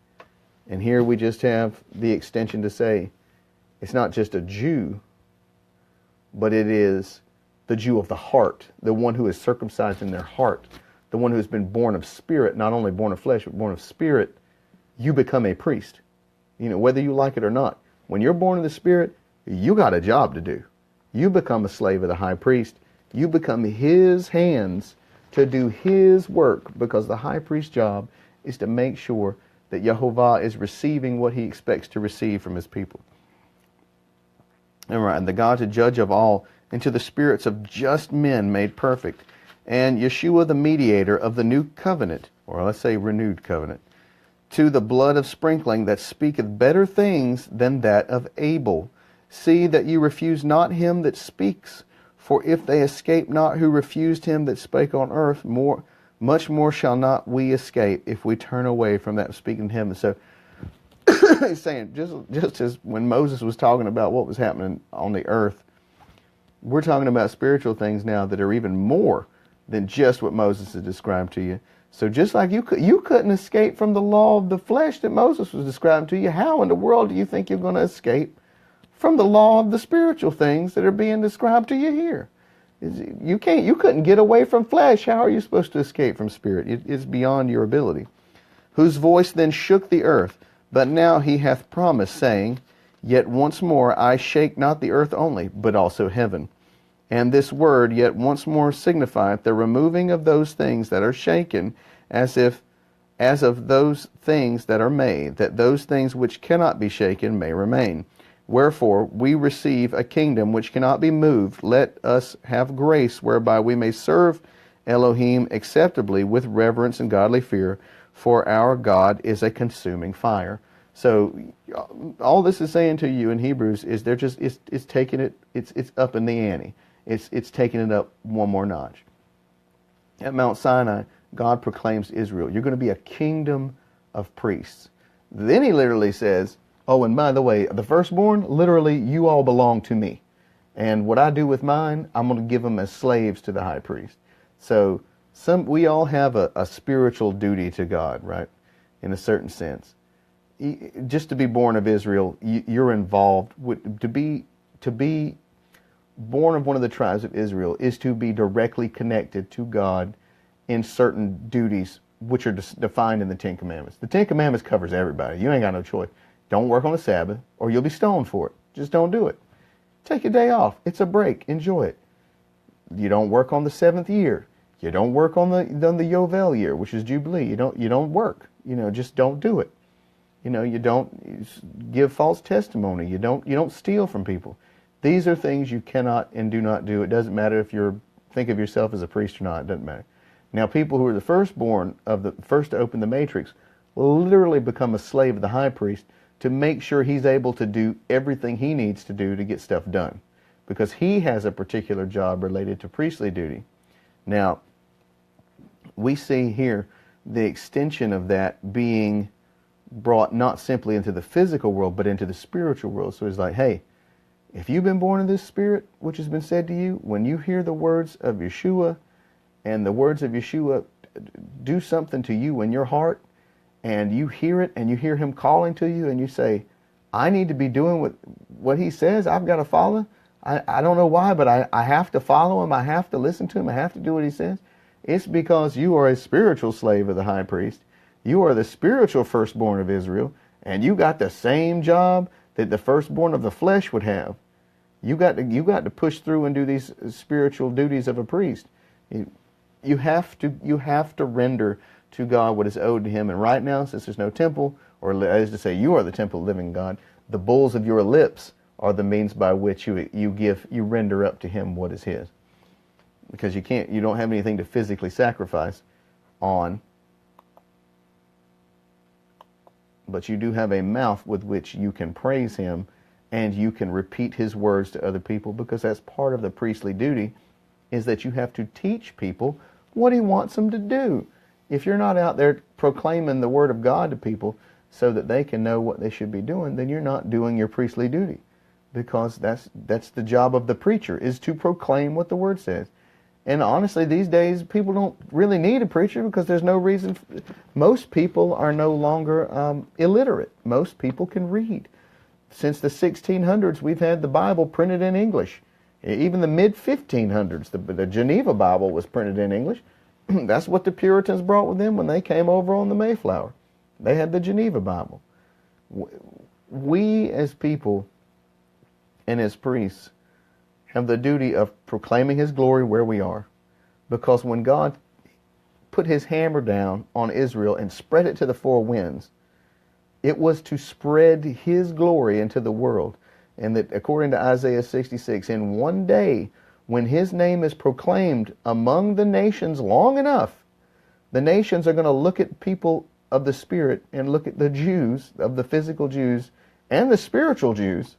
And here we just have the extension to say, it's not just a Jew, but it is the Jew of the heart, the one who is circumcised in their heart, the one who has been born of spirit, not only born of flesh, but born of spirit. You become a priest, whether you like it or not. When you're born of the Spirit, you got a job to do. You become a slave of the high priest. You become his hands to do his work, because the high priest's job is to make sure that Yehovah is receiving what he expects to receive from his people. And the God, the judge of all, and to the spirits of just men made perfect, and Yeshua the mediator of the new covenant, or let's say renewed covenant, to the blood of sprinkling that speaketh better things than that of Abel. See that you refuse not him that speaks, for if they escape not who refused him that spake on earth, much more shall not we escape if we turn away from that speaking to him. And so he's saying, just as when Moses was talking about what was happening on the earth, we're talking about spiritual things now that are even more than just what Moses has described to you. So just like you couldn't escape from the law of the flesh that Moses was describing to you, how in the world do you think you're going to escape from the law of the spiritual things that are being described to you here? You couldn't get away from flesh. How are you supposed to escape from spirit? It is beyond your ability. Whose voice then shook the earth, but now he hath promised, saying, Yet once more I shake not the earth only, but also heaven. And this word yet once more signifieth the removing of those things that are shaken, as of those things that are made, that those things which cannot be shaken may remain. Wherefore we receive a kingdom which cannot be moved. Let us have grace whereby we may serve Elohim acceptably with reverence and godly fear, for our God is a consuming fire. So all this is saying to you in Hebrews is it's taking it, it's up in the ante. It's taking it up one more notch. At Mount Sinai, God proclaims Israel, you're going to be a kingdom of priests. Then he literally says, oh, and by the way, the firstborn, literally, you all belong to me. And what I do with mine, I'm going to give them as slaves to the high priest. So we all have a spiritual duty to God, right? In a certain sense. Just to be born of Israel, you're involved. To be born of one of the tribes of Israel is to be directly connected to God in certain duties which are defined in the Ten Commandments. The Ten Commandments covers everybody. You ain't got no choice. Don't work on the Sabbath or you'll be stoned for it. Just don't do it. Take a day off. It's a break. Enjoy it. You don't work on the 7th year. You don't work on the Yovel year, which is Jubilee. You don't work. Just don't do it. You don't give false testimony. You don't steal from people. These are things you cannot and do not do. It doesn't matter if you think of yourself as a priest or not. It doesn't matter. Now, people who are the firstborn of the first to open the matrix will literally become a slave of the high priest to make sure he's able to do everything he needs to do to get stuff done, because he has a particular job related to priestly duty. Now, we see here the extension of that being brought not simply into the physical world, but into the spiritual world. So it's like, hey, if you've been born of this Spirit, which has been said to you, when you hear the words of Yeshua, and the words of Yeshua do something to you in your heart, and you hear it, and you hear him calling to you, and you say, I need to be doing what he says, I've got to follow. I don't know why, but I have to follow him, I have to listen to him, I have to do what he says. It's because you are a spiritual slave of the high priest. You are the spiritual firstborn of Israel, and you got the same job that the firstborn of the flesh would have. You got to push through and do these spiritual duties of a priest. You have to render to God what is owed to him. And right now, since there's no temple, or as to say, you are the temple of the living God, the bulls of your lips are the means by which you render up to him what is his. Because you don't have anything to physically sacrifice on, but you do have a mouth with which you can praise him, and you can repeat his words to other people, because that's part of the priestly duty, is that you have to teach people what he wants them to do. If you're not out there proclaiming the word of God to people so that they can know what they should be doing, then you're not doing your priestly duty, because that's the job of the preacher, is to proclaim what the word says. And honestly, these days, people don't really need a preacher, because there's no reason. Most people are no longer illiterate. Most people can read. Since the 1600s, we've had the Bible printed in English. Even the mid-1500s, the Geneva Bible was printed in English. That's what the Puritans brought with them when they came over on the Mayflower. They had the Geneva Bible. We as people and as priests have the duty of proclaiming His glory where we are. Because when God put His hammer down on Israel and spread it to the four winds, it was to spread His glory into the world. And that according to Isaiah 66, in one day, when His name is proclaimed among the nations long enough, the nations are going to look at people of the Spirit and look at the Jews, of the physical Jews, and the spiritual Jews,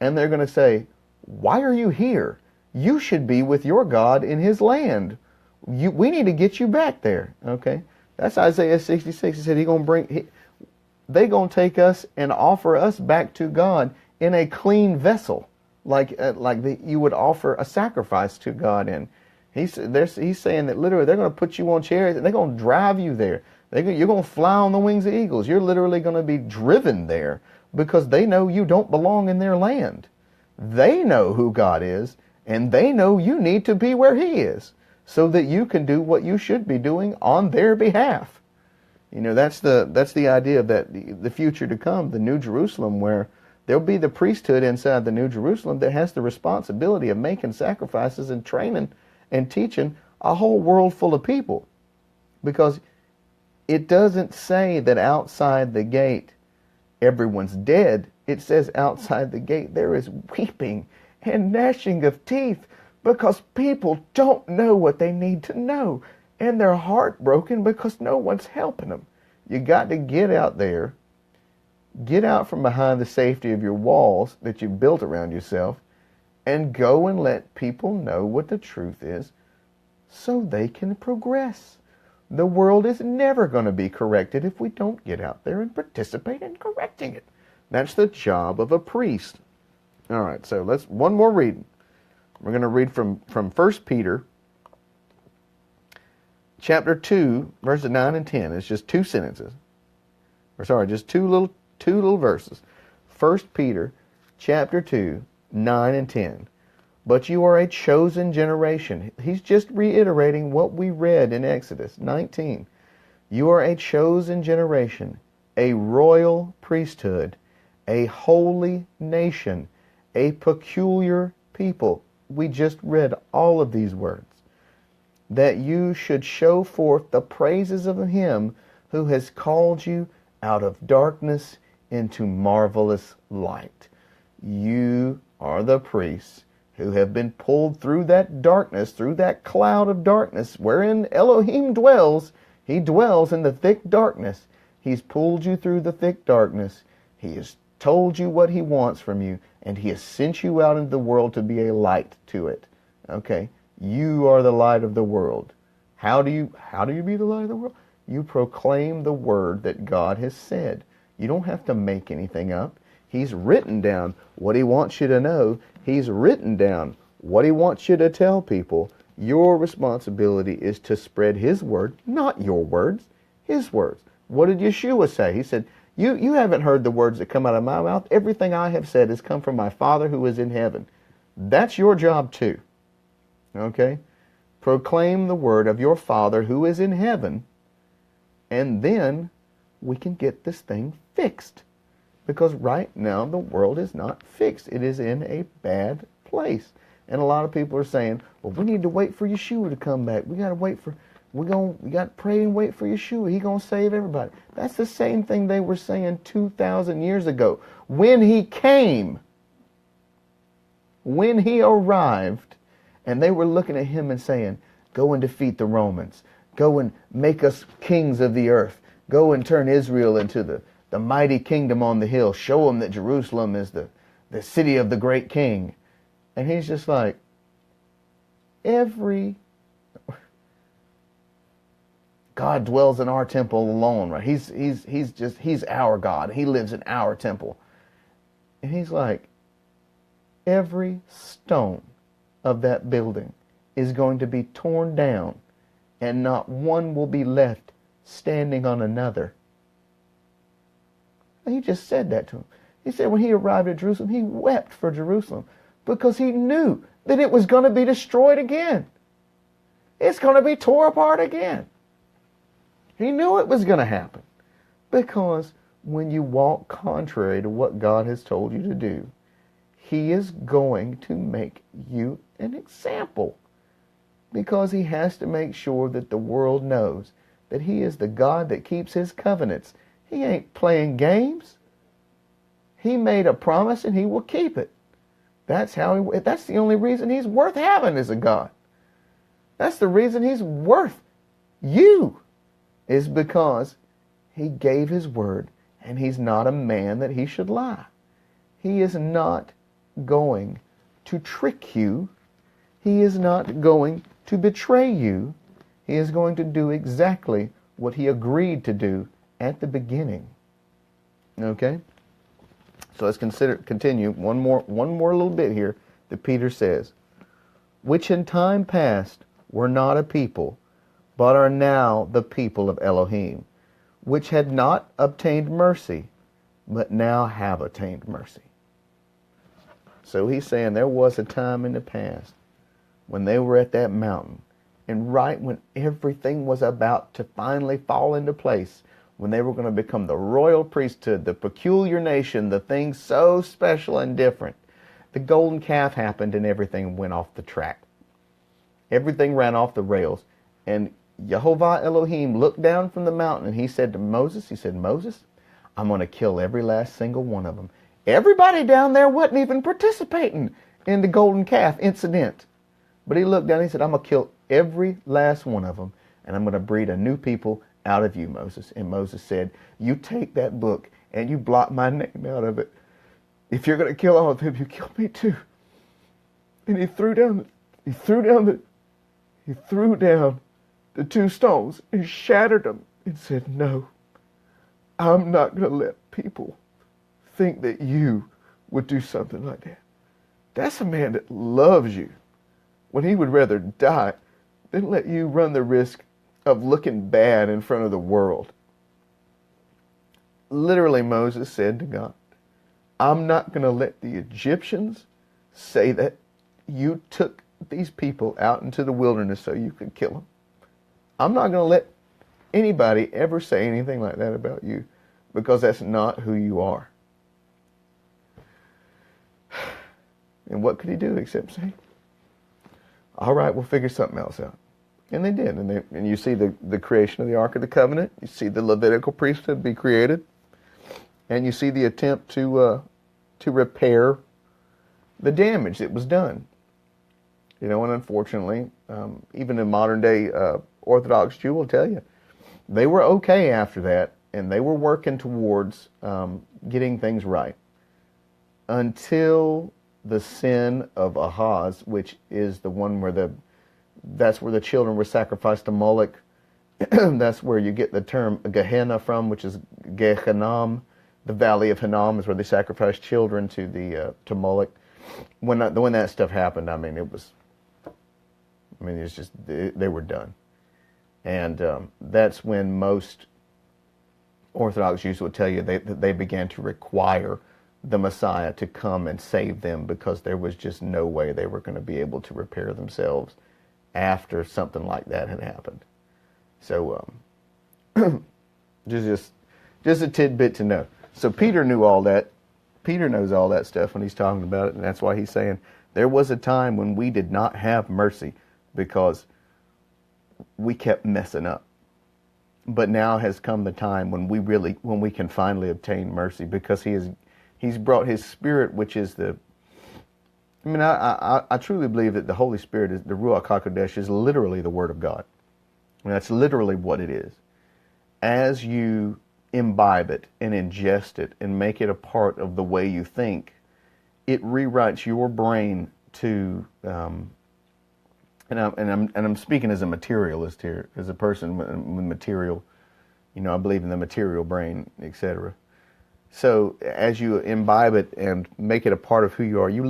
and they're going to say, why are you here? You should be with your God in His land. We need to get you back there. Okay? That's Isaiah 66. He said they're going to take us and offer us back to God in a clean vessel, like you would offer a sacrifice to God in. He's saying that literally they're going to put you on chariots and they're going to drive you there. You're going to fly on the wings of eagles. You're literally going to be driven there because they know you don't belong in their land. They know who God is, and they know you need to be where He is so that you can do what you should be doing on their behalf. That's the idea of the future to come, the New Jerusalem, where there'll be the priesthood inside the New Jerusalem that has the responsibility of making sacrifices and training and teaching a whole world full of people. Because it doesn't say that outside the gate everyone's dead. It says outside the gate there is weeping and gnashing of teeth because people don't know what they need to know. And they're heartbroken because no one's helping them. You got to get out there, get out from behind the safety of your walls that you've built around yourself, and go and let people know what the truth is so they can progress. The world is never going to be corrected if we don't get out there and participate in correcting it. That's the job of a priest. All right, so let's one more reading. We're going to read from 1 Peter chapter 2, verses 9 and 10. It's just two sentences. Just two little verses. 1 Peter chapter 2, 9 and 10. But you are a chosen generation. He's just reiterating what we read in Exodus 19. You are a chosen generation, a royal priesthood, a holy nation, a peculiar people. We just read all of these words. That you should show forth the praises of Him who has called you out of darkness into marvelous light. You are the priests who have been pulled through that darkness, through that cloud of darkness, wherein Elohim dwells. He dwells in the thick darkness. He's pulled you through the thick darkness. He has told you what He wants from you, and He has sent you out into the world to be a light to it. Okay? You are the light of the world. How do you be the light of the world? You proclaim the word that God has said. You don't have to make anything up. He's written down what He wants you to know. He's written down what He wants you to tell people. Your responsibility is to spread His word, not your words, His words. What did Yeshua say? He said, you haven't heard the words that come out of my mouth. Everything I have said has come from my Father who is in heaven. That's your job too. Okay? Proclaim the word of your Father who is in heaven, and then we can get this thing fixed. Because right now the world is not fixed. It is in a bad place. And a lot of people are saying, well, we need to wait for Yeshua to come back. We got to pray and wait for Yeshua. He's going to save everybody. That's the same thing they were saying 2,000 years ago. When He came, when He arrived, and they were looking at Him and saying, go and defeat the Romans. Go and make us kings of the earth. Go and turn Israel into the mighty kingdom on the hill. Show them that Jerusalem is the city of the great king. And He's just like, God dwells in our temple alone, right? He's our God. He lives in our temple. And He's like, every stone of that building is going to be torn down, and not one will be left standing on another. And He just said that to him. He said when He arrived at Jerusalem, He wept for Jerusalem because He knew that it was going to be destroyed again. It's going to be tore apart again. He knew it was going to happen. Because when you walk contrary to what God has told you to do, He is going to make you an example. Because He has to make sure that the world knows that He is the God that keeps His covenants. He ain't playing games. He made a promise and He will keep it. That's the only reason He's worth having as a God. That's the reason He's worth you, is because He gave His word, and He's not a man that He should lie. He is not going to trick you. He is not going to betray you. He is going to do exactly what He agreed to do at the beginning. Okay? So let's continue one more little bit here that Peter says, which in time past were not a people, but are now the people of Elohim, which had not obtained mercy, but now have attained mercy. So he's saying there was a time in the past when they were at that mountain, and right when everything was about to finally fall into place, when they were going to become the royal priesthood, the peculiar nation, the thing so special and different, the golden calf happened and everything went off the track. Everything ran off the rails. And Yehovah Elohim looked down from the mountain and He said to Moses, Moses, I'm going to kill every last single one of them. Everybody down there wasn't even participating in the golden calf incident. But He looked down and He said, I'm going to kill every last one of them, and I'm going to breed a new people out of you, Moses. And Moses said, you take that book and you blot my name out of it. If you're going to kill all of them, you kill me too. And he threw down the 2 stones and shattered them and said, no, I'm not going to let people think that you would do something like that. That's a man that loves you, when he would rather die than let you run the risk of looking bad in front of the world. Literally, Moses said to God, I'm not going to let the Egyptians say that you took these people out into the wilderness so you could kill them. I'm not going to let anybody ever say anything like that about you, because that's not who you are. And what could he do except say, all right, we'll figure something else out. And they did. And you see the creation of the Ark of the Covenant. You see the Levitical priesthood be created. And you see the attempt to repair the damage that was done. You know, and unfortunately, even a modern day Orthodox Jew will tell you, they were okay after that, and they were working towards getting things right. Until the sin of Ahaz, which is the one where that's where the children were sacrificed to Moloch. That's where you get the term Gehenna from, which is Gehenna. The Valley of Hinnom is where they sacrificed children to Moloch. When that stuff happened, it's just they were done. And that's when most Orthodox Jews would tell you they began to require the Messiah to come and save them, because there was just no way they were going to be able to repair themselves after something like that had happened. So just a tidbit to know. So Peter knew all that. Peter knows all that stuff when he's talking about it, and that's why he's saying there was a time when we did not have mercy because we kept messing up. But now has come the time when we can finally obtain mercy, because He's brought His Spirit, which is I truly believe that the Holy Spirit, is the Ruach HaKodesh, is literally the Word of God. That's literally what it is. As you imbibe it and ingest it and make it a part of the way you think, it rewrites your brain to, and I'm speaking as a materialist here, as a person with material, I believe in the material brain, etc. So as you imbibe it and make it a part of who you are, you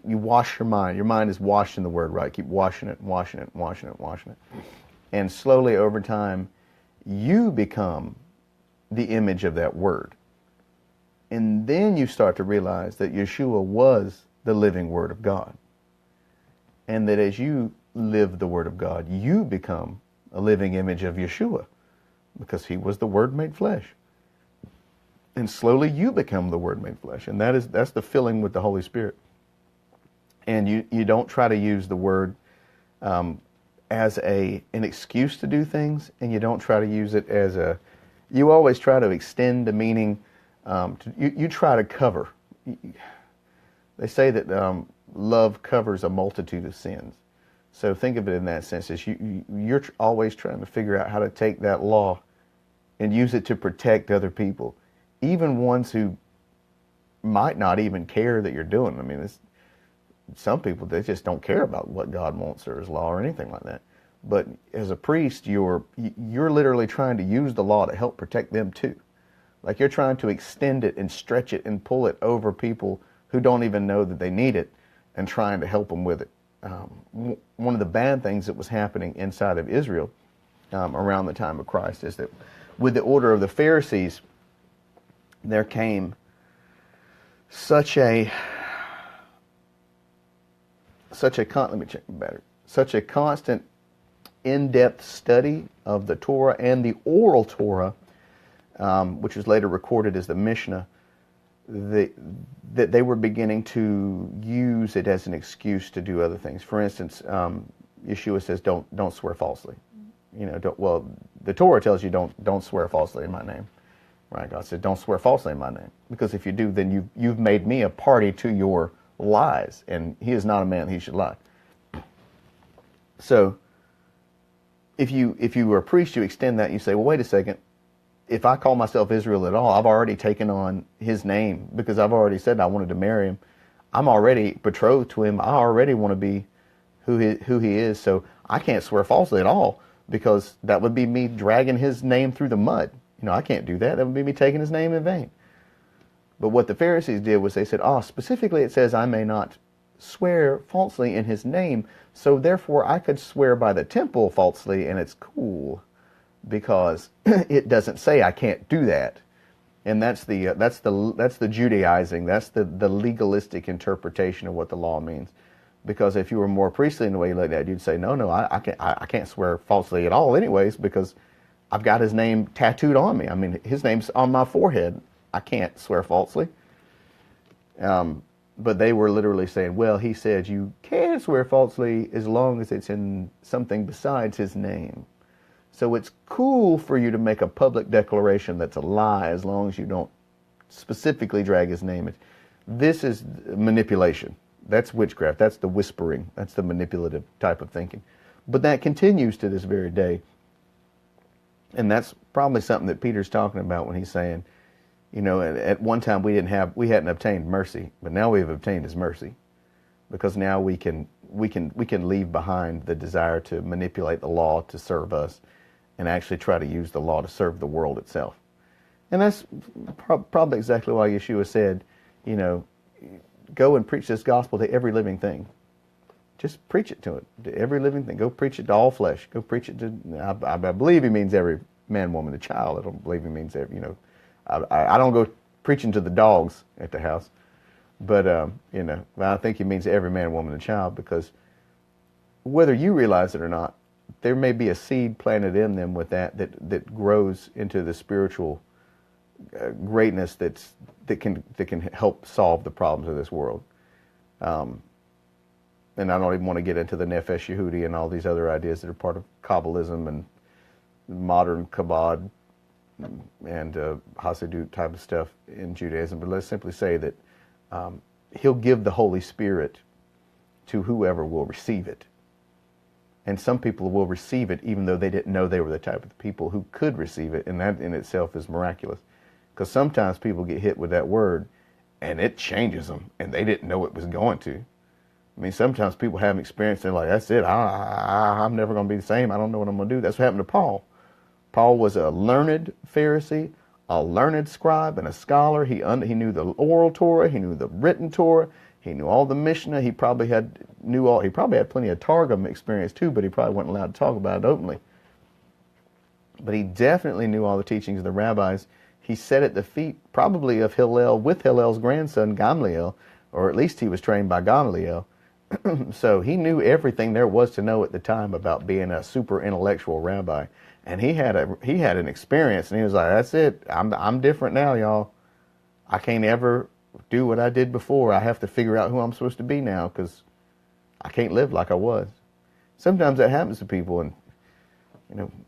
wash your mind. Your mind is washed in the Word, right? Keep washing it, washing it, washing it, washing it. And slowly over time, you become the image of that Word. And then you start to realize that Yeshua was the living Word of God. And that as you live the Word of God, you become a living image of Yeshua, because he was the Word made flesh. And slowly you become the Word made flesh. And that's the filling with the Holy Spirit. And you don't try to use the Word as an excuse to do things, and you don't try to use it as you always try to extend the meaning. You try to cover. They say that love covers a multitude of sins. So think of it in that sense, as you're always trying to figure out how to take that law and use it to protect other people, even ones who might not even care that you're doing. I mean, some people, they just don't care about what God wants or his law or anything like that. But as a priest, you're literally trying to use the law to help protect them too. Like you're trying to extend it and stretch it and pull it over people who don't even know that they need it, and trying to help them with it. One of the bad things that was happening inside of Israel around the time of Christ is that with the order of the Pharisees, there came such a constant in-depth study of the Torah and the oral Torah, which was later recorded as the Mishnah, that they were beginning to use it as an excuse to do other things. For instance, Yeshua says, "Don't swear falsely." The Torah tells you don't swear falsely in my name, right? God said, "Don't swear falsely in my name," because if you do, then you've made me a party to your lies, and he is not a man he should lie. So, if you were a priest, you extend that, and you say, well, wait a second. If I call myself Israel at all, I've already taken on his name, because I've already said I wanted to marry him. I'm already betrothed to him. I already want to be who he is. So I can't swear falsely at all, because that would be me dragging his name through the mud. I can't do that. That would be me taking his name in vain. But what the Pharisees did was they said, specifically it says I may not swear falsely in his name, so therefore I could swear by the temple falsely, and it's cool, because it doesn't say I can't do that. And that's the Judaizing, that's the legalistic interpretation of what the law means. Because if you were more priestly in the way like that, you'd say, no, I can't swear falsely at all anyways, because I've got his name tattooed on me. I mean, his name's on my forehead. I can't swear falsely. But they were literally saying, well, he said you can swear falsely as long as it's in something besides his name. So it's cool for you to make a public declaration that's a lie as long as you don't specifically drag his name. This is manipulation. That's witchcraft. That's the whispering. That's the manipulative type of thinking. But that continues to this very day. And that's probably something that Peter's talking about when he's saying, at one time we hadn't obtained mercy, but now we have obtained his mercy, because now we can leave behind the desire to manipulate the law to serve us, and actually try to use the law to serve the world itself. And that's probably exactly why Yeshua said, go and preach this gospel to every living thing. Just preach it to every living thing. Go preach it to all flesh. Go preach it to, I believe he means every man, woman, and child. I don't believe he means every, I don't go preaching to the dogs at the house. But, I think he means every man, woman, and child, because whether you realize it or not, there may be a seed planted in them with that grows into the spiritual greatness that can help solve the problems of this world. And I don't even want to get into the Nefesh Yehudi and all these other ideas that are part of Kabbalism and modern Kabbalah and Hasidut type of stuff in Judaism. But let's simply say that he'll give the Holy Spirit to whoever will receive it. And some people will receive it even though they didn't know they were the type of people who could receive it. And that in itself is miraculous. Because sometimes people get hit with that word and it changes them and they didn't know it was going to. I mean, sometimes people have an experience, they're like, that's it, I'm never going to be the same. I don't know what I'm going to do. That's what happened to Paul. Paul was a learned Pharisee, a learned scribe, and a scholar. He knew the oral Torah, he knew the written Torah, he knew all the Mishnah. He probably had plenty of Targum experience too, but he probably wasn't allowed to talk about it openly. But he definitely knew all the teachings of the rabbis. He sat at the feet probably of Hillel with Hillel's grandson Gamliel, or at least he was trained by Gamliel. So he knew everything there was to know at the time about being a super intellectual rabbi. And he had an experience, and he was like, "That's it. I'm different now, y'all. I can't ever do what I did before. I have to figure out who I'm supposed to be now, because I can't live like I was." Sometimes that happens to people, and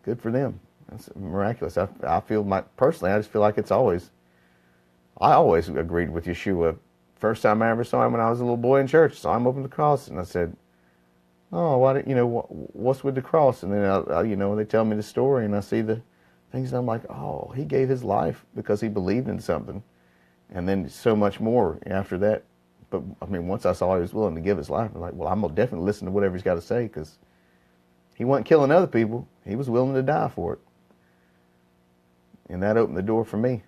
good for them. That's miraculous. I feel personally, I just feel like I always agreed with Yeshua. First time I ever saw him when I was a little boy in church, saw him open the cross, and I said, "Oh, what's with the cross?" And then they tell me the story, and I see the things, and I'm like, "Oh, he gave his life because he believed in something," and then so much more after that. But I mean, once I saw he was willing to give his life, I'm like, "Well, I'm gonna definitely listen to whatever he's got to say, because he wasn't killing other people; he was willing to die for it." And that opened the door for me.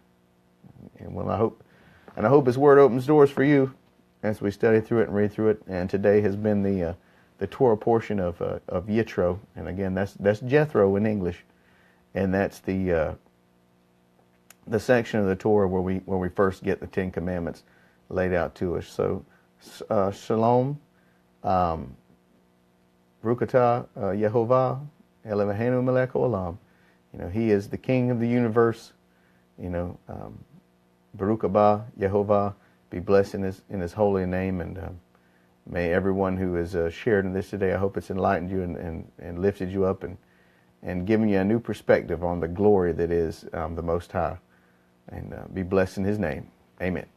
And I hope his word opens doors for you as we study through it and read through it. And today has been the Torah portion of Yitro, and again, that's Jethro in English, and that's the section of the Torah where we first get the Ten Commandments laid out to us. So, Shalom, Baruch atah Yehovah Eloheinu melech olam. He is the King of the universe. Baruch haba Yehovah, be blessed in his holy name, and may everyone who has shared in this today, I hope it's enlightened you and lifted you up and given you a new perspective on the glory that is the Most High. And be blessed in his name. Amen.